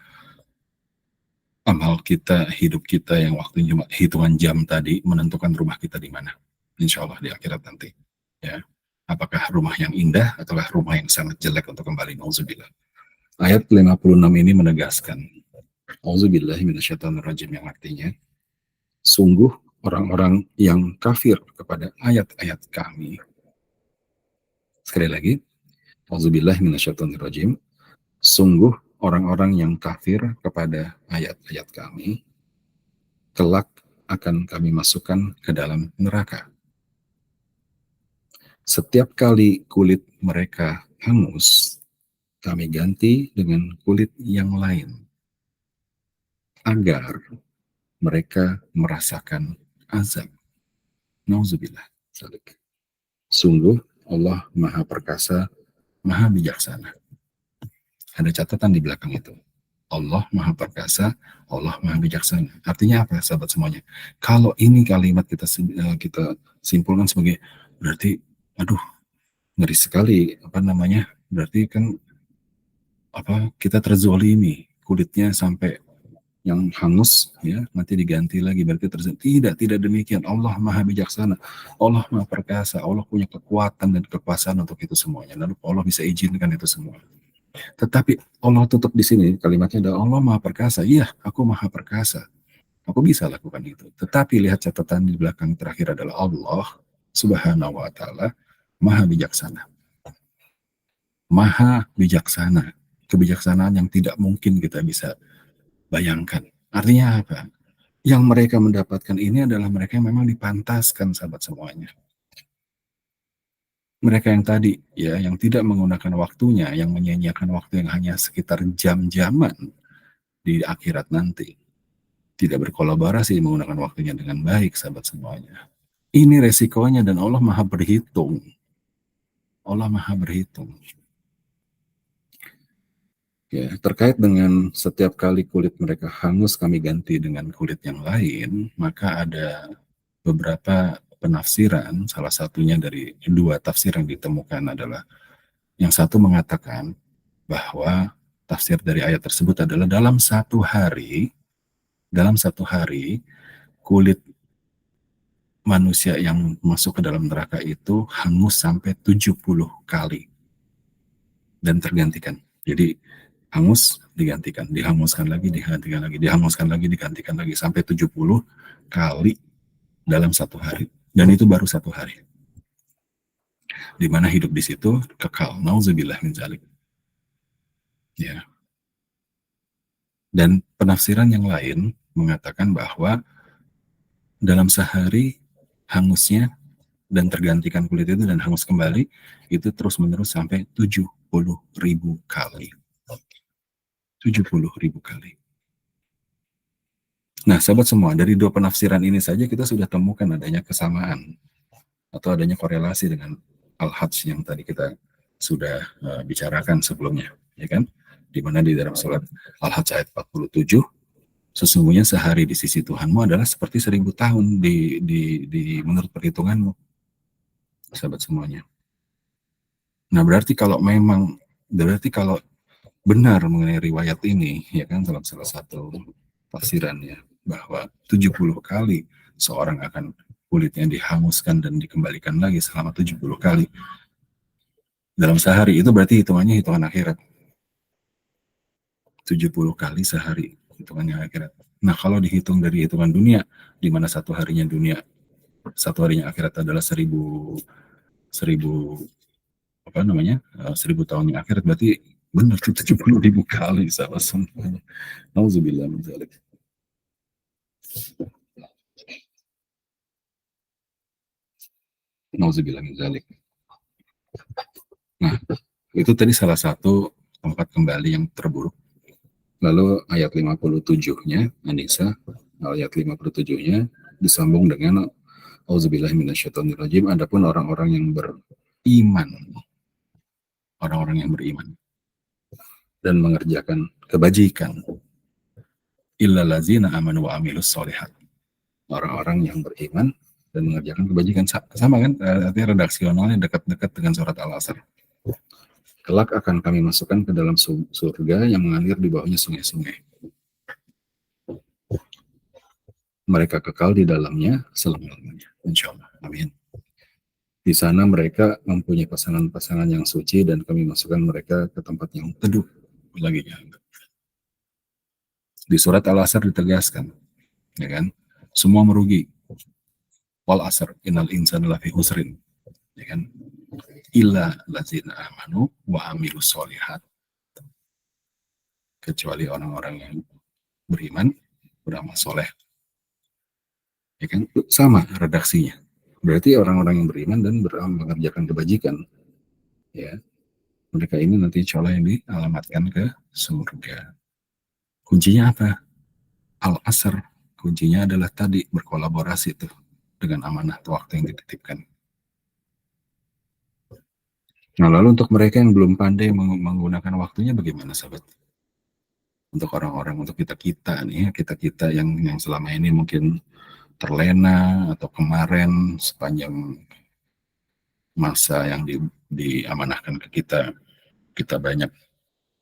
amal kita, hidup kita yang waktu cuma hitungan jam tadi menentukan rumah kita di mana. Insya Allah di akhirat nanti. Ya. Apakah rumah yang indah ataukah rumah yang sangat jelek untuk kembali. Nauzubillah. Ayat 56 ini menegaskan, Auzubillahi minasyaitonirrajim, yang artinya, sungguh orang-orang yang kafir kepada ayat-ayat kami. Sekali lagi, Auzubillahi minasyaitonirrajim, sungguh orang-orang yang kafir kepada ayat-ayat kami, kelak akan kami masukkan ke dalam neraka. Setiap kali kulit mereka hangus, kami ganti dengan kulit yang lain, agar mereka merasakan azab. Nauzubillah. Sungguh Allah Maha Perkasa, Maha Bijaksana. Ada catatan di belakang itu. Allah Maha Perkasa, Allah Maha Bijaksana. Artinya apa, sahabat semuanya? Kalau ini kalimat kita simpulkan sebagai berarti, aduh, ngeri sekali, apa namanya? Berarti kan apa kita terzolimi, kulitnya sampai yang hangus ya nanti diganti lagi berarti tidak demikian. Allah Maha Bijaksana, Allah Maha Perkasa, Allah punya kekuatan dan kekuasaan untuk itu semuanya, lalu Allah bisa izinkan itu semua. Tetapi Allah tutup di sini kalimatnya adalah Allah Maha Perkasa. Iya, aku Maha Perkasa, aku bisa lakukan itu. Tetapi lihat catatan di belakang terakhir adalah Allah Subhanahu wa Ta'ala Maha Bijaksana. Maha Bijaksana, kebijaksanaan yang tidak mungkin kita bisa bayangkan. Artinya apa? Yang mereka mendapatkan ini adalah mereka yang memang dipantaskan, sahabat semuanya. Mereka yang tadi, ya, yang tidak menggunakan waktunya, yang menyia-nyiakan waktu yang hanya sekitar jam-jaman di akhirat nanti, tidak berkolaborasi menggunakan waktunya dengan baik, sahabat semuanya. Ini resikonya dan Allah Maha berhitung. Allah Maha berhitung. Ya, terkait dengan setiap kali kulit mereka hangus kami ganti dengan kulit yang lain, maka ada beberapa penafsiran, salah satunya dari dua tafsir yang ditemukan adalah yang satu mengatakan bahwa tafsir dari ayat tersebut adalah dalam satu hari kulit manusia yang masuk ke dalam neraka itu hangus sampai 70 kali dan tergantikan. Jadi hangus digantikan, dihanguskan lagi, digantikan lagi, dihanguskan lagi, digantikan lagi sampai 70 kali dalam satu hari. Dan itu baru satu hari. Di mana hidup di situ kekal. Nauzubillah min zalik. Ya. Dan penafsiran yang lain mengatakan bahwa dalam sehari hangusnya dan tergantikan kulit itu dan hangus kembali itu terus menerus sampai 70.000 kali. 70.000 kali. Nah, sahabat semua, dari dua penafsiran ini saja kita sudah temukan adanya kesamaan atau adanya korelasi dengan Al-Hajj yang tadi kita sudah bicarakan sebelumnya, ya kan? Di mana di dalam surat Al-Hajj ayat 47, sesungguhnya sehari di sisi Tuhanmu adalah seperti 1000 tahun di menurut perhitunganmu, sahabat semuanya. Nah, berarti kalau benar mengenai riwayat ini, ya kan, dalam salah satu tafsirannya bahwa 70 kali seorang akan kulitnya dihanguskan dan dikembalikan lagi selama 70 kali dalam sehari, itu berarti hitungannya hitungan akhirat. 70 kali sehari hitungannya akhirat. Nah, kalau dihitung dari hitungan dunia, di mana satu harinya akhirat adalah 1000 tahun yang akhirat, berarti benar 70.000 kali, sahabat semuanya. Nauzubillah min dzalik. Nauzubillah min dzalik. Nah, itu tadi salah satu tempat kembali yang terburuk. Lalu ayat 57-nya, An-Nisa, ayat 57-nya disambung dengan auzubillahi minasyaitonirrajim, adapun orang-orang yang beriman dan mengerjakan kebajikan, illa lazina amanu wa amilus solihat, orang-orang yang beriman dan mengerjakan kebajikan. Sama kan, artinya redaksionalnya dekat-dekat dengan surat Al-Asr. Kelak akan kami masukkan ke dalam surga yang mengalir di bawahnya sungai-sungai. Mereka kekal di dalamnya selama-lamanya. Insyaallah. Amin. Di sana mereka mempunyai pasangan-pasangan yang suci dan kami masukkan mereka ke tempat yang teduh. Lagi di surat Al-Asr ditegaskan, ya kan? Semua merugi. Wal asr innal insana lafi husrin, ya kan? Illa lazina amanu wa amilus solihat, kecuali orang-orang yang beriman, beramal soleh. Ya kan? Sama redaksinya. Berarti orang-orang yang beriman dan mengerjakan kebajikan, ya, mereka ini nanti insya Allah yang dialamatkan ke surga. Kuncinya apa? Al-Asr. Kuncinya adalah tadi berkolaborasi tuh dengan amanah waktu yang dititipkan. Nah, lalu untuk mereka yang belum pandai menggunakan waktunya bagaimana, sahabat? untuk orang-orang, untuk kita-kita nih, kita-kita yang selama ini mungkin terlena atau kemarin sepanjang masa yang diamanahkan ke kita, kita banyak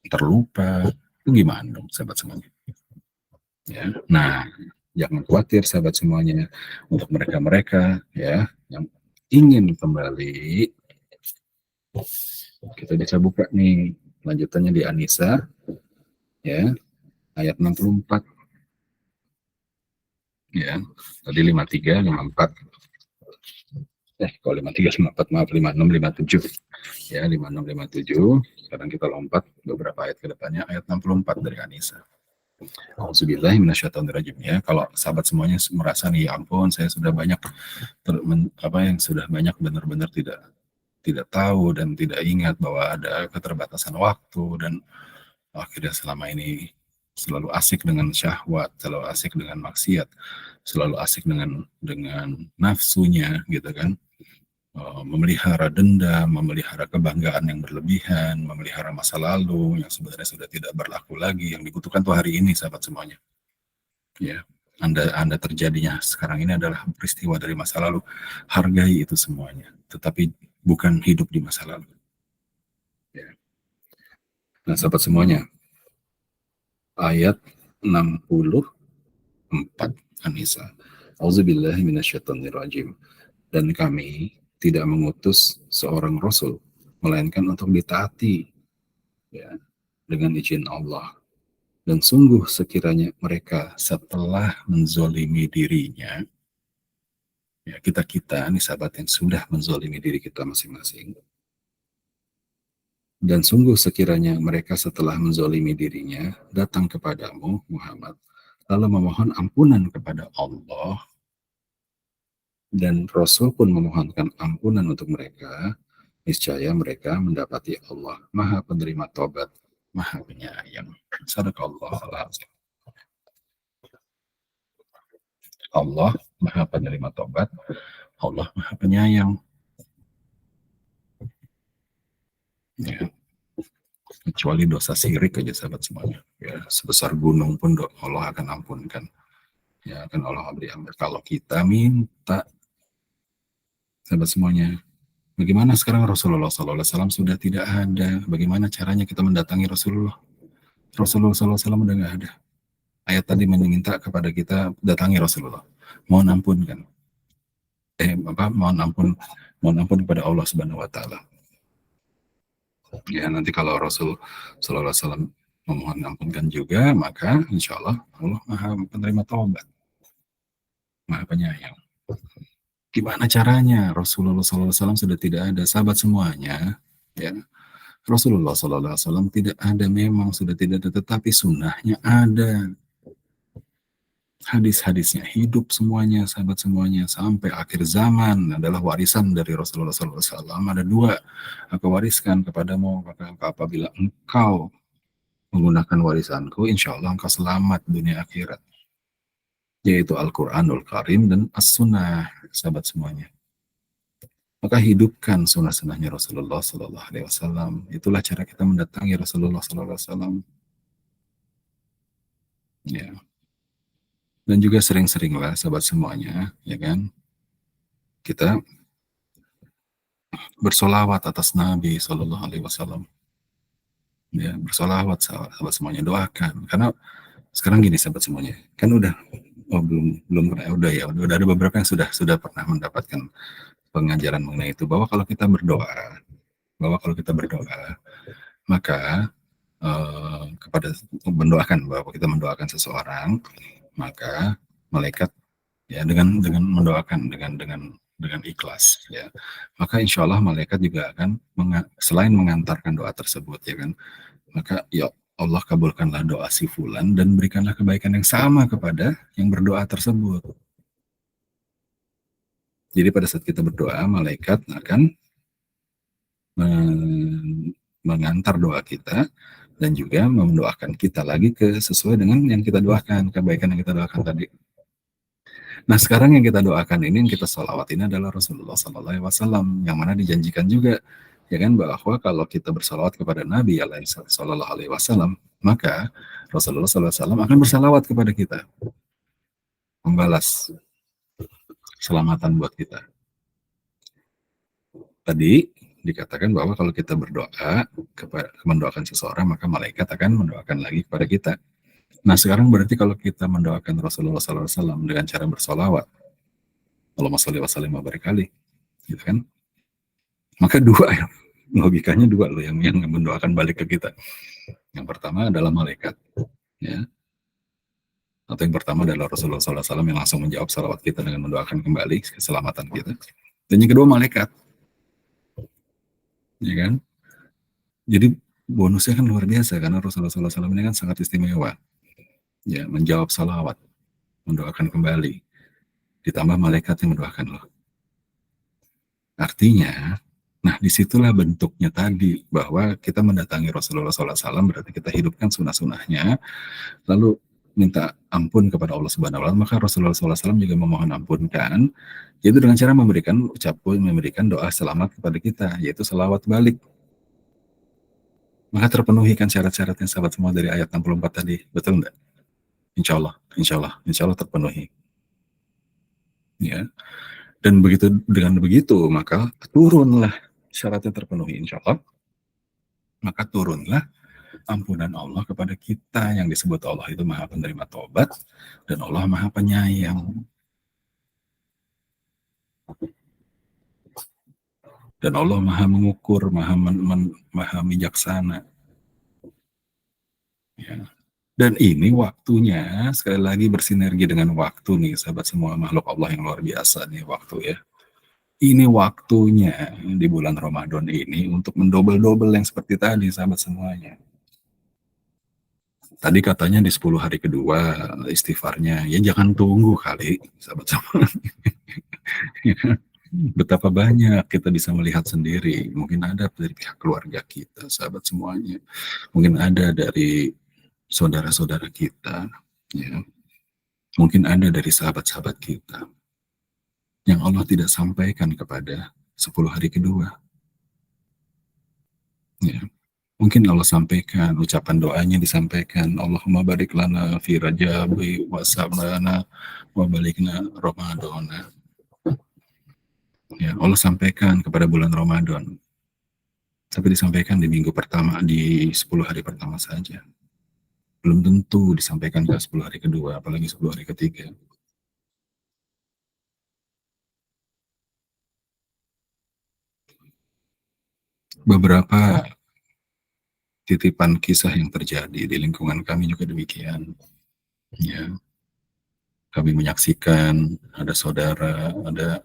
terlupa, itu gimana dong sahabat semuanya? Ya, nah jangan khawatir sahabat semuanya, untuk mereka-mereka ya yang ingin kembali, kita bisa buka nih lanjutannya di An-Nisa ya, ayat 64 ya, tadi 53, 54, kalau 53, 54, maaf, 56, 57 ya, 56, 57. Sekarang kita lompat beberapa ayat ke depannya, ayat 64 dari An-Nisa. Auzubillahi minasyaitonirrajim ya. Kalau sahabat semuanya merasa nih, ya ampun, saya sudah banyak yang sudah banyak benar-benar tidak tahu dan tidak ingat bahwa ada keterbatasan waktu, dan akhirnya selama ini selalu asik dengan syahwat, selalu asik dengan maksiat, selalu asik dengan nafsunya gitu kan. Memelihara dendam, memelihara kebanggaan yang berlebihan, memelihara masa lalu yang sebenarnya sudah tidak berlaku lagi. Yang dibutuhkan tuh hari ini sahabat semuanya. Ya, Anda terjadinya sekarang ini adalah peristiwa dari masa lalu. Hargai itu semuanya, tetapi bukan hidup di masa lalu. Ya. Nah, sahabat semuanya, ayat 64 An-Nisa. Auzubillahi minasyaitonirrajim. Dan kami tidak mengutus seorang rasul melainkan untuk ditaati ya, dengan izin Allah. Dan sungguh sekiranya mereka setelah menzolimi dirinya, ya kita nih sahabat yang sudah menzolimi diri kita masing-masing, dan sungguh sekiranya mereka setelah menzolimi dirinya datang kepadamu Muhammad, lalu memohon ampunan kepada Allah, dan Rasul pun memohonkan ampunan untuk mereka, niscaya mereka mendapati Allah Maha Penerima Tobat, Maha Penyayang. Sadaqallahul Azim. Allah Maha Penerima Tobat, Allah Maha Penyayang. Ya. Kecuali dosa syirik aja sahabat semuanya. Ya, sebesar gunung pun Allah akan ampunkan. Ya, akan Allah beri ampun. Kalau kita minta, sahabat semuanya, bagaimana sekarang Rasulullah SAW sudah tidak ada? Bagaimana caranya kita mendatangi Rasulullah? Rasulullah SAW udah nggak ada. Ayat tadi meminta kepada kita datangi Rasulullah. Mohon ampun kan? Mohon ampun kepada Allah Subhanahu Wa Taala. Ya, nanti kalau Rasul Sallallahu Alaihi Wasallam memohon ampunkan juga, maka insya Allah Allah Maha Penerima Taubat, Maha Penyayang. Gimana caranya? Rasulullah Sallallahu Alaihi Wasallam sudah tidak ada, sahabat semuanya. Ya, Rasulullah Sallallahu Alaihi Wasallam tidak ada, memang sudah tidak ada, tetapi sunnahnya ada. Hadis-hadisnya hidup semuanya, sahabat semuanya, sampai akhir zaman adalah warisan dari Rasulullah SAW. Ada dua, aku wariskan kepadamu, maka apabila engkau menggunakan warisanku, insya Allah engkau selamat dunia akhirat, yaitu Al-Quranul Karim dan As-Sunnah, sahabat semuanya. Maka hidupkan sunnah-sunnahnya Rasulullah SAW. Itulah cara kita mendatangi Rasulullah SAW. Ya. Dan juga sering-seringlah sahabat semuanya, ya kan, kita bersolawat atas Nabi Sallallahu Alaihi Wasallam. Ya, bersolawat sahabat semuanya, doakan. Karena sekarang gini sahabat semuanya, kan udah belum pernah, udah ada beberapa yang sudah pernah mendapatkan pengajaran mengenai itu, bahwa kalau kita berdoa, maka kepada bahwa kita mendoakan seseorang, maka malaikat ya dengan mendoakan dengan ikhlas ya, maka insya Allah malaikat juga akan selain mengantarkan doa tersebut ya kan, maka ya Allah kabulkanlah doa si fulan dan berikanlah kebaikan yang sama kepada yang berdoa tersebut. Jadi pada saat kita berdoa, malaikat akan mengantar doa kita dan juga mendoakan kita lagi sesuai dengan yang kita doakan, kebaikan yang kita doakan tadi. Nah sekarang yang kita doakan ini, yang kita salawat ini adalah Rasulullah SAW, yang mana dijanjikan juga ya kan, bahwa kalau kita bersalawat kepada Nabi Sallallahu Alaihi Wasallam, maka Rasulullah SAW akan bersalawat kepada kita, membalas selamatan buat kita. Tadi dikatakan bahwa kalau kita berdoa mendoakan seseorang, maka malaikat akan mendoakan lagi kepada kita. Nah sekarang berarti kalau kita mendoakan Rasulullah SAW dengan cara bersolawat, Allahumma sholli wa sallim wa barik alaihi, gitu kan? Maka dua ya, logikanya dua loh yang mendoakan balik ke kita. Yang pertama adalah malaikat, ya. Atau yang pertama adalah Rasulullah SAW yang langsung menjawab salawat kita dengan mendoakan kembali keselamatan kita. Dan yang kedua malaikat, ya kan? Jadi bonusnya kan luar biasa karena Rasulullah SAW ini kan sangat istimewa, ya, menjawab salawat, mendoakan kembali, ditambah malaikat yang mendoakan loh. Artinya, nah disitulah bentuknya tadi bahwa kita mendatangi Rasulullah SAW berarti kita hidupkan sunnah-sunnahnya, lalu minta ampun kepada Allah Subhanahu Wa Taala, maka Rasulullah SAW juga memohon ampunkan, yaitu dengan cara memberikan doa selamat kepada kita, yaitu salawat balik. Maka terpenuhi kan syarat-syaratnya sahabat semua dari ayat 64 tadi, betul enggak? Insya Allah terpenuhi. Ya, dan dengan begitu maka turunlah syaratnya terpenuhi, insya Allah, maka turunlah ampunan Allah kepada kita yang disebut Allah itu Maha Penerima Taubat dan Allah Maha Penyayang. Dan Allah Maha Mengukur, Maha Bijaksana. Ya. Dan ini waktunya, sekali lagi bersinergi dengan waktu nih, sahabat semua makhluk Allah yang luar biasa nih waktu ya. Ini waktunya di bulan Ramadan ini untuk mendobel-dobel yang seperti tadi, sahabat semuanya. Tadi katanya di 10 hari kedua istighfarnya, ya jangan tunggu kali, sahabat semua. Betapa banyak kita bisa melihat sendiri. Mungkin ada dari pihak keluarga kita, sahabat semuanya. Mungkin ada dari saudara-saudara kita, ya. Mungkin ada dari sahabat-sahabat kita yang Allah tidak sampaikan kepada 10 hari kedua. Ya. Mungkin Allah sampaikan, ucapan doanya disampaikan, Allahumma barik lana fi rajabi wa sabrana wa balikna Ramadana. Ya, Allah sampaikan kepada bulan Ramadan. Tapi disampaikan di minggu pertama, di 10 hari pertama saja. Belum tentu disampaikan ke 10 hari kedua, apalagi 10 hari ketiga. Beberapa titipan kisah yang terjadi di lingkungan kami juga demikian. Ya, kami menyaksikan ada saudara, ada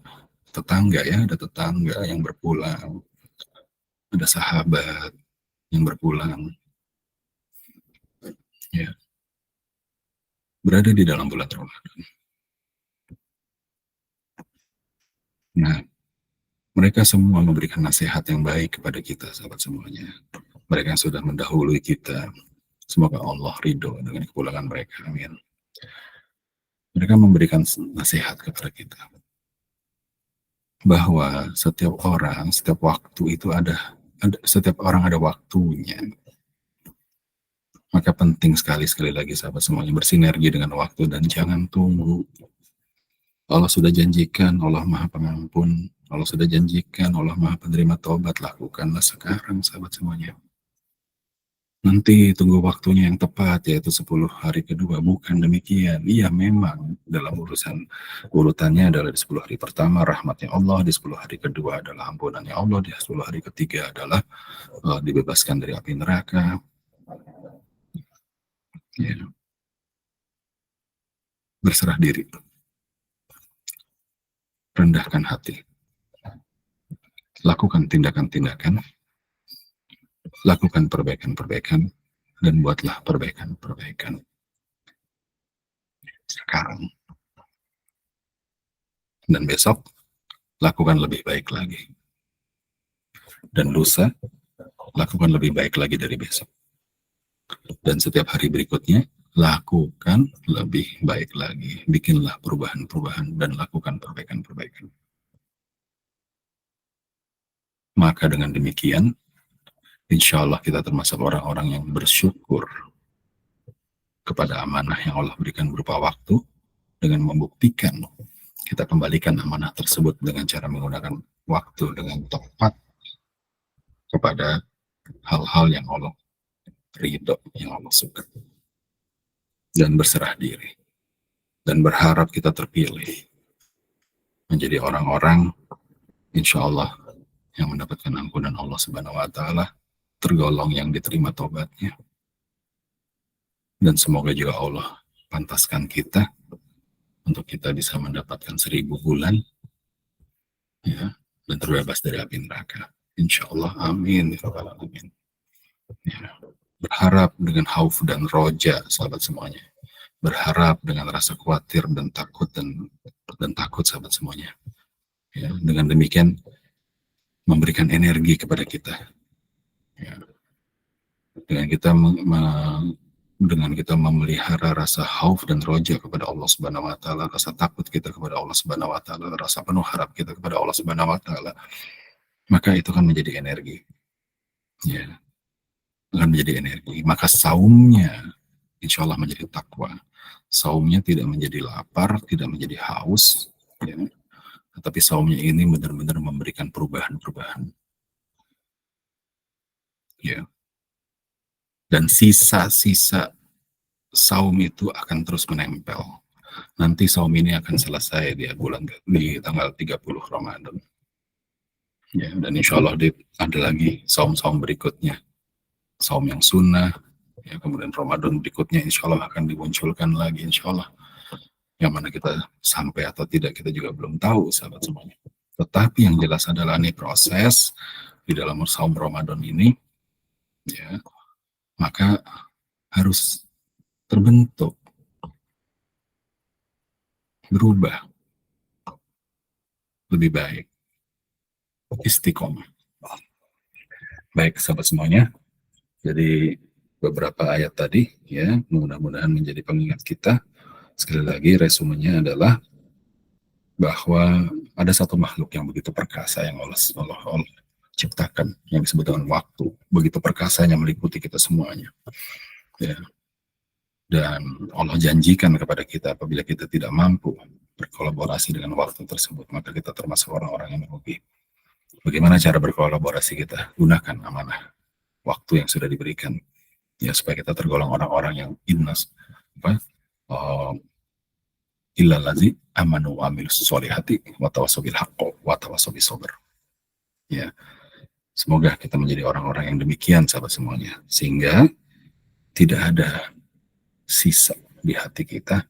tetangga ya, ada tetangga yang berpulang, ada sahabat yang berpulang, ya, berada di dalam bulan Ramadan. Nah, mereka semua memberikan nasihat yang baik kepada kita, sahabat semuanya. Mereka yang sudah mendahului kita, semoga Allah ridho dengan kepulangan mereka, amin. Mereka memberikan nasihat kepada kita bahwa setiap orang, setiap waktu itu setiap orang ada waktunya. Maka penting sekali lagi sahabat semuanya bersinergi dengan waktu dan jangan tunggu. Allah sudah janjikan, Allah Maha Pengampun, Allah sudah janjikan, Allah Maha Penerima Taubat, lakukanlah sekarang sahabat semuanya. Nanti tunggu waktunya yang tepat, yaitu 10 hari kedua. Bukan demikian. Iya memang dalam urutannya adalah di 10 hari pertama rahmatnya Allah, di 10 hari kedua adalah ampunannya Allah, di 10 hari ketiga adalah dibebaskan dari api neraka. Ya. Berserah diri. Rendahkan hati. Lakukan tindakan-tindakan. Lakukan perbaikan-perbaikan. Dan buatlah perbaikan-perbaikan. Sekarang. Dan besok, lakukan lebih baik lagi. Dan lusa, lakukan lebih baik lagi dari besok. Dan setiap hari berikutnya, lakukan lebih baik lagi. Bikinlah perubahan-perubahan dan lakukan perbaikan-perbaikan. Maka dengan demikian, insya Allah kita termasuk orang-orang yang bersyukur kepada amanah yang Allah berikan berupa waktu, dengan membuktikan kita kembalikan amanah tersebut dengan cara menggunakan waktu dengan tepat kepada hal-hal yang Allah ridho, yang Allah suka, dan berserah diri dan berharap kita terpilih menjadi orang-orang insya Allah yang mendapatkan ampunan Allah Subhanahu wa Ta'ala, tergolong yang diterima taubatnya, dan semoga juga Allah pantaskan kita untuk kita bisa mendapatkan 1000 bulan, ya, dan terbebas dari api neraka. Insya Allah, amin. Ya. Berharap dengan khauf dan roja, sahabat semuanya. Berharap dengan rasa khawatir dan takut dan takut, sahabat semuanya. Ya, dengan demikian memberikan energi kepada kita. Ya. Dengan kita memelihara rasa khauf dan roja kepada Allah Subhanahu wa Ta'ala, rasa takut kita kepada Allah Subhanahu wa Ta'ala, rasa penuh harap kita kepada Allah Subhanahu wa Ta'ala, maka itu kan menjadi energi. Ya, akan menjadi energi. Maka saumnya insya Allah menjadi takwa. Saumnya tidak menjadi lapar, tidak menjadi haus, ya. Tetapi saumnya ini benar-benar memberikan perubahan-perubahan. Ya. Dan sisa-sisa saum itu akan terus menempel. Nanti saum ini akan selesai di tanggal 30 Ramadan. Ya, dan insya Allah ada lagi saum-saum berikutnya. Saum yang sunnah, ya, kemudian Ramadan berikutnya insya Allah akan dimunculkan lagi insya Allah. Yang mana kita sampai atau tidak kita juga belum tahu, sahabat semuanya. Tetapi yang jelas adalah ini proses di dalam saum Ramadan ini, ya, maka harus terbentuk, berubah, lebih baik, istiqomah. Baik, sahabat semuanya. Jadi beberapa ayat tadi, ya, mudah-mudahan menjadi pengingat kita. Sekali lagi, resumenya adalah bahwa ada satu makhluk yang begitu perkasa yang Allah ciptakan, yang disebut dengan waktu. Begitu perkasanya meliputi kita semuanya. Ya. Dan Allah janjikan kepada kita apabila kita tidak mampu berkolaborasi dengan waktu tersebut, maka kita termasuk orang-orang yang merugi. Bagaimana cara berkolaborasi kita? Gunakan amanah waktu yang sudah diberikan, ya, supaya kita tergolong orang-orang yang illalazi amanu wa amilus solihati wa tawassaw bil haqqi wa tawassaw bis sabr. Ya. Semoga kita menjadi orang-orang yang demikian, sahabat semuanya, sehingga tidak ada sisa di hati kita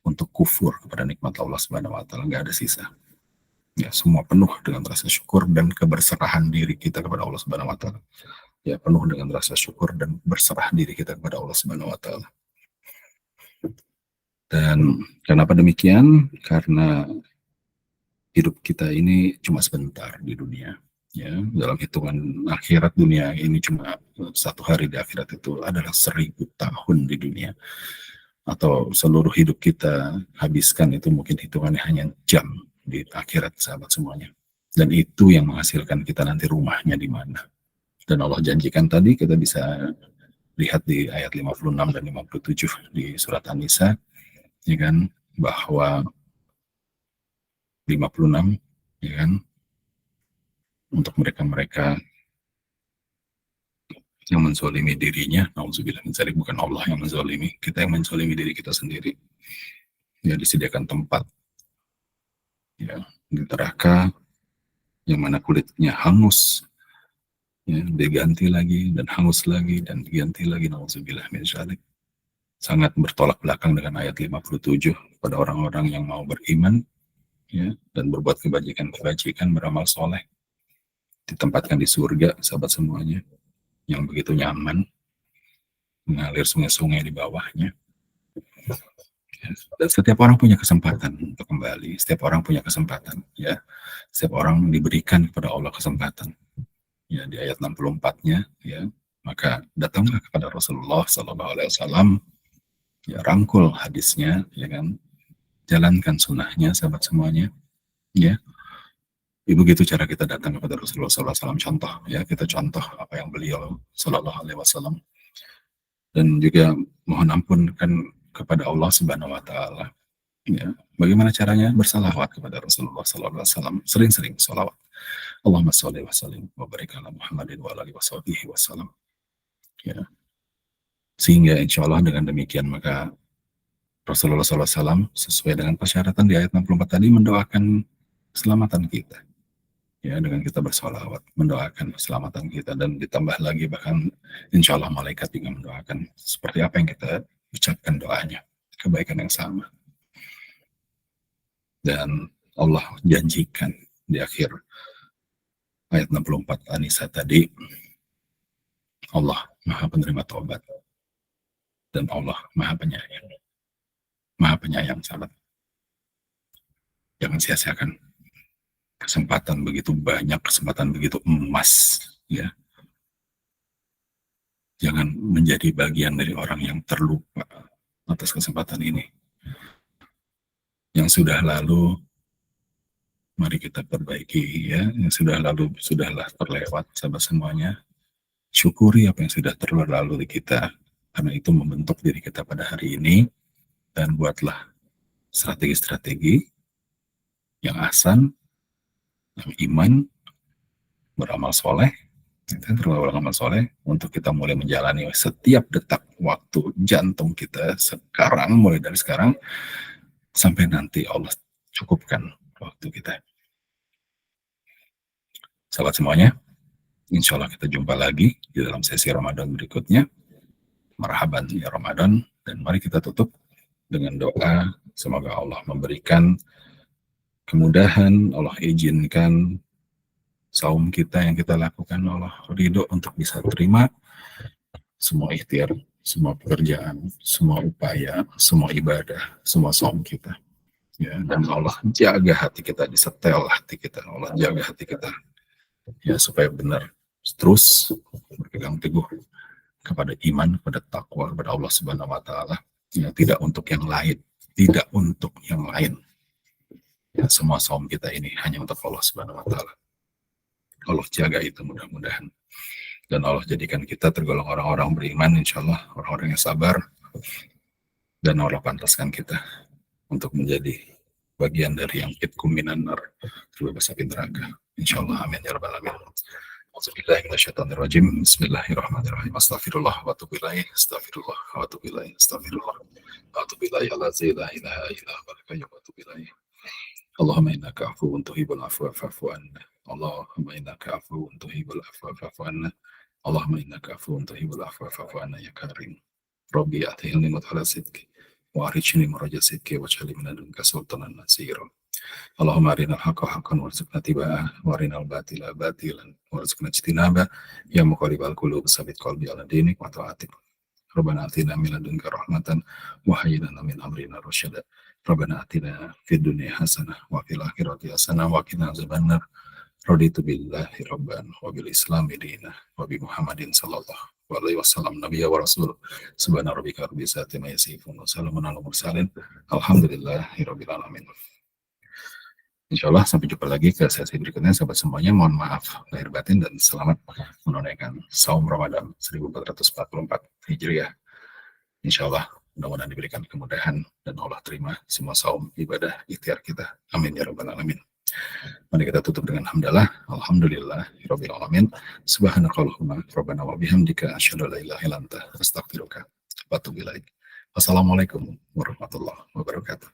untuk kufur kepada nikmat Allah Subhanahu wa Ta'ala. Nggak ada sisa. Ya, semua penuh dengan rasa syukur dan keberserahan diri kita kepada Allah Subhanahu wa Ta'ala. Ya, penuh dengan rasa syukur dan berserah diri kita kepada Allah Subhanahu wa Ta'ala. Dan kenapa demikian? Karena hidup kita ini cuma sebentar di dunia. Ya, dalam hitungan akhirat, dunia ini cuma satu hari di akhirat itu adalah 1000 tahun di dunia. Atau seluruh hidup kita habiskan itu mungkin hitungannya hanya jam di akhirat, sahabat semuanya. Dan itu yang menghasilkan kita nanti rumahnya di mana. Dan Allah janjikan tadi, kita bisa lihat di ayat 56 dan 57 di surat An-Nisa, ya kan, bahwa 56, ya kan, untuk mereka-mereka yang menzalimi dirinya, nauzubillah min dzalik, bukan Allah yang menzalimi, kita yang menzalimi diri kita sendiri. Ya, disediakan tempat, ya, di neraka yang mana kulitnya hangus, ya, diganti lagi dan hangus lagi dan diganti lagi, nauzubillah min dzalik. Sangat bertolak belakang dengan ayat 57 pada orang-orang yang mau beriman, ya, dan berbuat kebajikan, beramal soleh, ditempatkan di surga, sahabat semuanya, yang begitu nyaman, mengalir sungai-sungai di bawahnya. Ya, dan setiap orang punya kesempatan untuk kembali, setiap orang punya kesempatan, ya, setiap orang diberikan kepada Allah kesempatan. Ya, di ayat 64-nya, ya, maka datanglah kepada Rasulullah SAW, ya, rangkul hadisnya, ya kan, jalankan sunnahnya, sahabat semuanya, ya. Begitu cara kita datang kepada Rasulullah SAW, contoh, ya, kita contoh apa yang beliau SAW dan juga mohon ampun kan kepada Allah Subhanahu wa taala. Ya, bagaimana caranya? Bersalawat kepada Rasulullah sallallahu alaihi wasallam, sering-sering salawat. Allahumma shalli wa sallim wa barik ala Muhammadin wa ala alihi wasallam. Ya, sehingga insya Allah dengan demikian maka Rasulullah SAW sesuai dengan persyaratan di ayat 64 tadi mendoakan keselamatan kita. Ya, dengan kita bersolawat, mendoakan keselamatan kita, dan ditambah lagi bahkan insya Allah malaikat juga mendoakan seperti apa yang kita ucapkan doanya, kebaikan yang sama. Dan Allah janjikan di akhir ayat 64 An-Nisa tadi, Allah Maha Penerima Taubat dan Allah Maha Penyayang. Maha Penyayang, sahabat. Jangan sia-siakan kesempatan begitu banyak, kesempatan begitu emas, ya. Jangan menjadi bagian dari orang yang terlupa atas kesempatan ini. Yang sudah lalu, mari kita perbaiki, ya. Yang sudah lalu, sudahlah terlewat, sahabat semuanya. Syukuri apa yang sudah terlalu di kita, karena itu membentuk diri kita pada hari ini, dan buatlah strategi-strategi yang ahsan, yang iman, beramal soleh, beramal soleh, untuk kita mulai menjalani setiap detak waktu jantung kita sekarang, mulai dari sekarang, sampai nanti Allah cukupkan waktu kita. Sahabat semuanya, insya Allah kita jumpa lagi di dalam sesi Ramadan berikutnya. Marhaban ya Ramadan, dan mari kita tutup dengan doa, semoga Allah memberikan kemudahan, Allah izinkan saum kita yang kita lakukan, Allah ridho untuk bisa terima semua ikhtiar, semua pekerjaan, semua upaya, semua ibadah, semua saum kita. Ya, dan Allah jaga hati kita, disetel hati kita, Allah jaga hati kita, ya, supaya benar terus berpegang teguh kepada iman, kepada takwa, kepada Allah Subhanahu wa taala. Ya, tidak untuk yang lain, tidak untuk yang lain. Ya, semua saum kita ini hanya untuk Allah Subhanahu wa taala. Allah jaga itu mudah-mudahan. Dan Allah jadikan kita tergolong orang-orang beriman, insya Allah, orang-orang yang sabar. Dan Allah pantaskan kita untuk menjadi bagian dari yang itkum minan nar, terbebas api neraka. Insya Allah, amin ya rabbal alamin. Bismillahirrahmanirrahim. Bismillahirrahmanirrahim. Astaghfirullah wa atubu ilaih. Astaghfirullah wa atubu ilaih. Astaghfirullah wa atubu ilaih. La ilaha illa huwa al-hayyul qayyum. Allahumma innaka afuwwun tuhibbul afwa fa'fu anna. Allahumma innaka afuwwun tuhibbul afwa fa'fu anna. Allahumma innaka afuwwun tuhibbul afwa fa'fu anna ya karim. Rabbi atihilni mutala sidqi wa arijni muraja sidqi wa jali min ladunka sultanan nasira. Allahumma arinal haqqa haqqan warzuqna tiba'ah wa arinal batila batilan warzuqna ijtinaba ya muqallibal qulub sabit qalbi ala dinik wa ta'atik. Rabbana atina min ladunka rahmatan wa hayyi lana min amrina rasyada. Rabbana atina fid dunya hasanah wa fil akhirati hasanah wa qina azabannar. Raditu billahi rabban wa bil islami dinah wa bi Muhammadin sallallahu alaihi wasallam nabiyya wa rasul. Subhana rabbika rabbil izzati amma yasifun wa salamun alal mursalin. Alhamdulillahi rabbil alamin. Insyaallah sampai jumpa lagi ke sesi berikutnya, sahabat semuanya. Mohon maaf lahir batin dan selamat menunaikan saum Ramadan 1444 Hijriah. Insyaallah mudah-mudahan diberikan kemudahan dan Allah terima semua saum ibadah ikhtiar kita. Amin ya rabbal alamin. Mari kita tutup dengan hamdalah. Alhamdulillahirabbil alamin. Subhanakallahumma rabbana wa bihamdika asyhadu an la ilaha illa anta astaghfiruka wa atubu ilaik. Wassalamualaikum warahmatullahi wabarakatuh.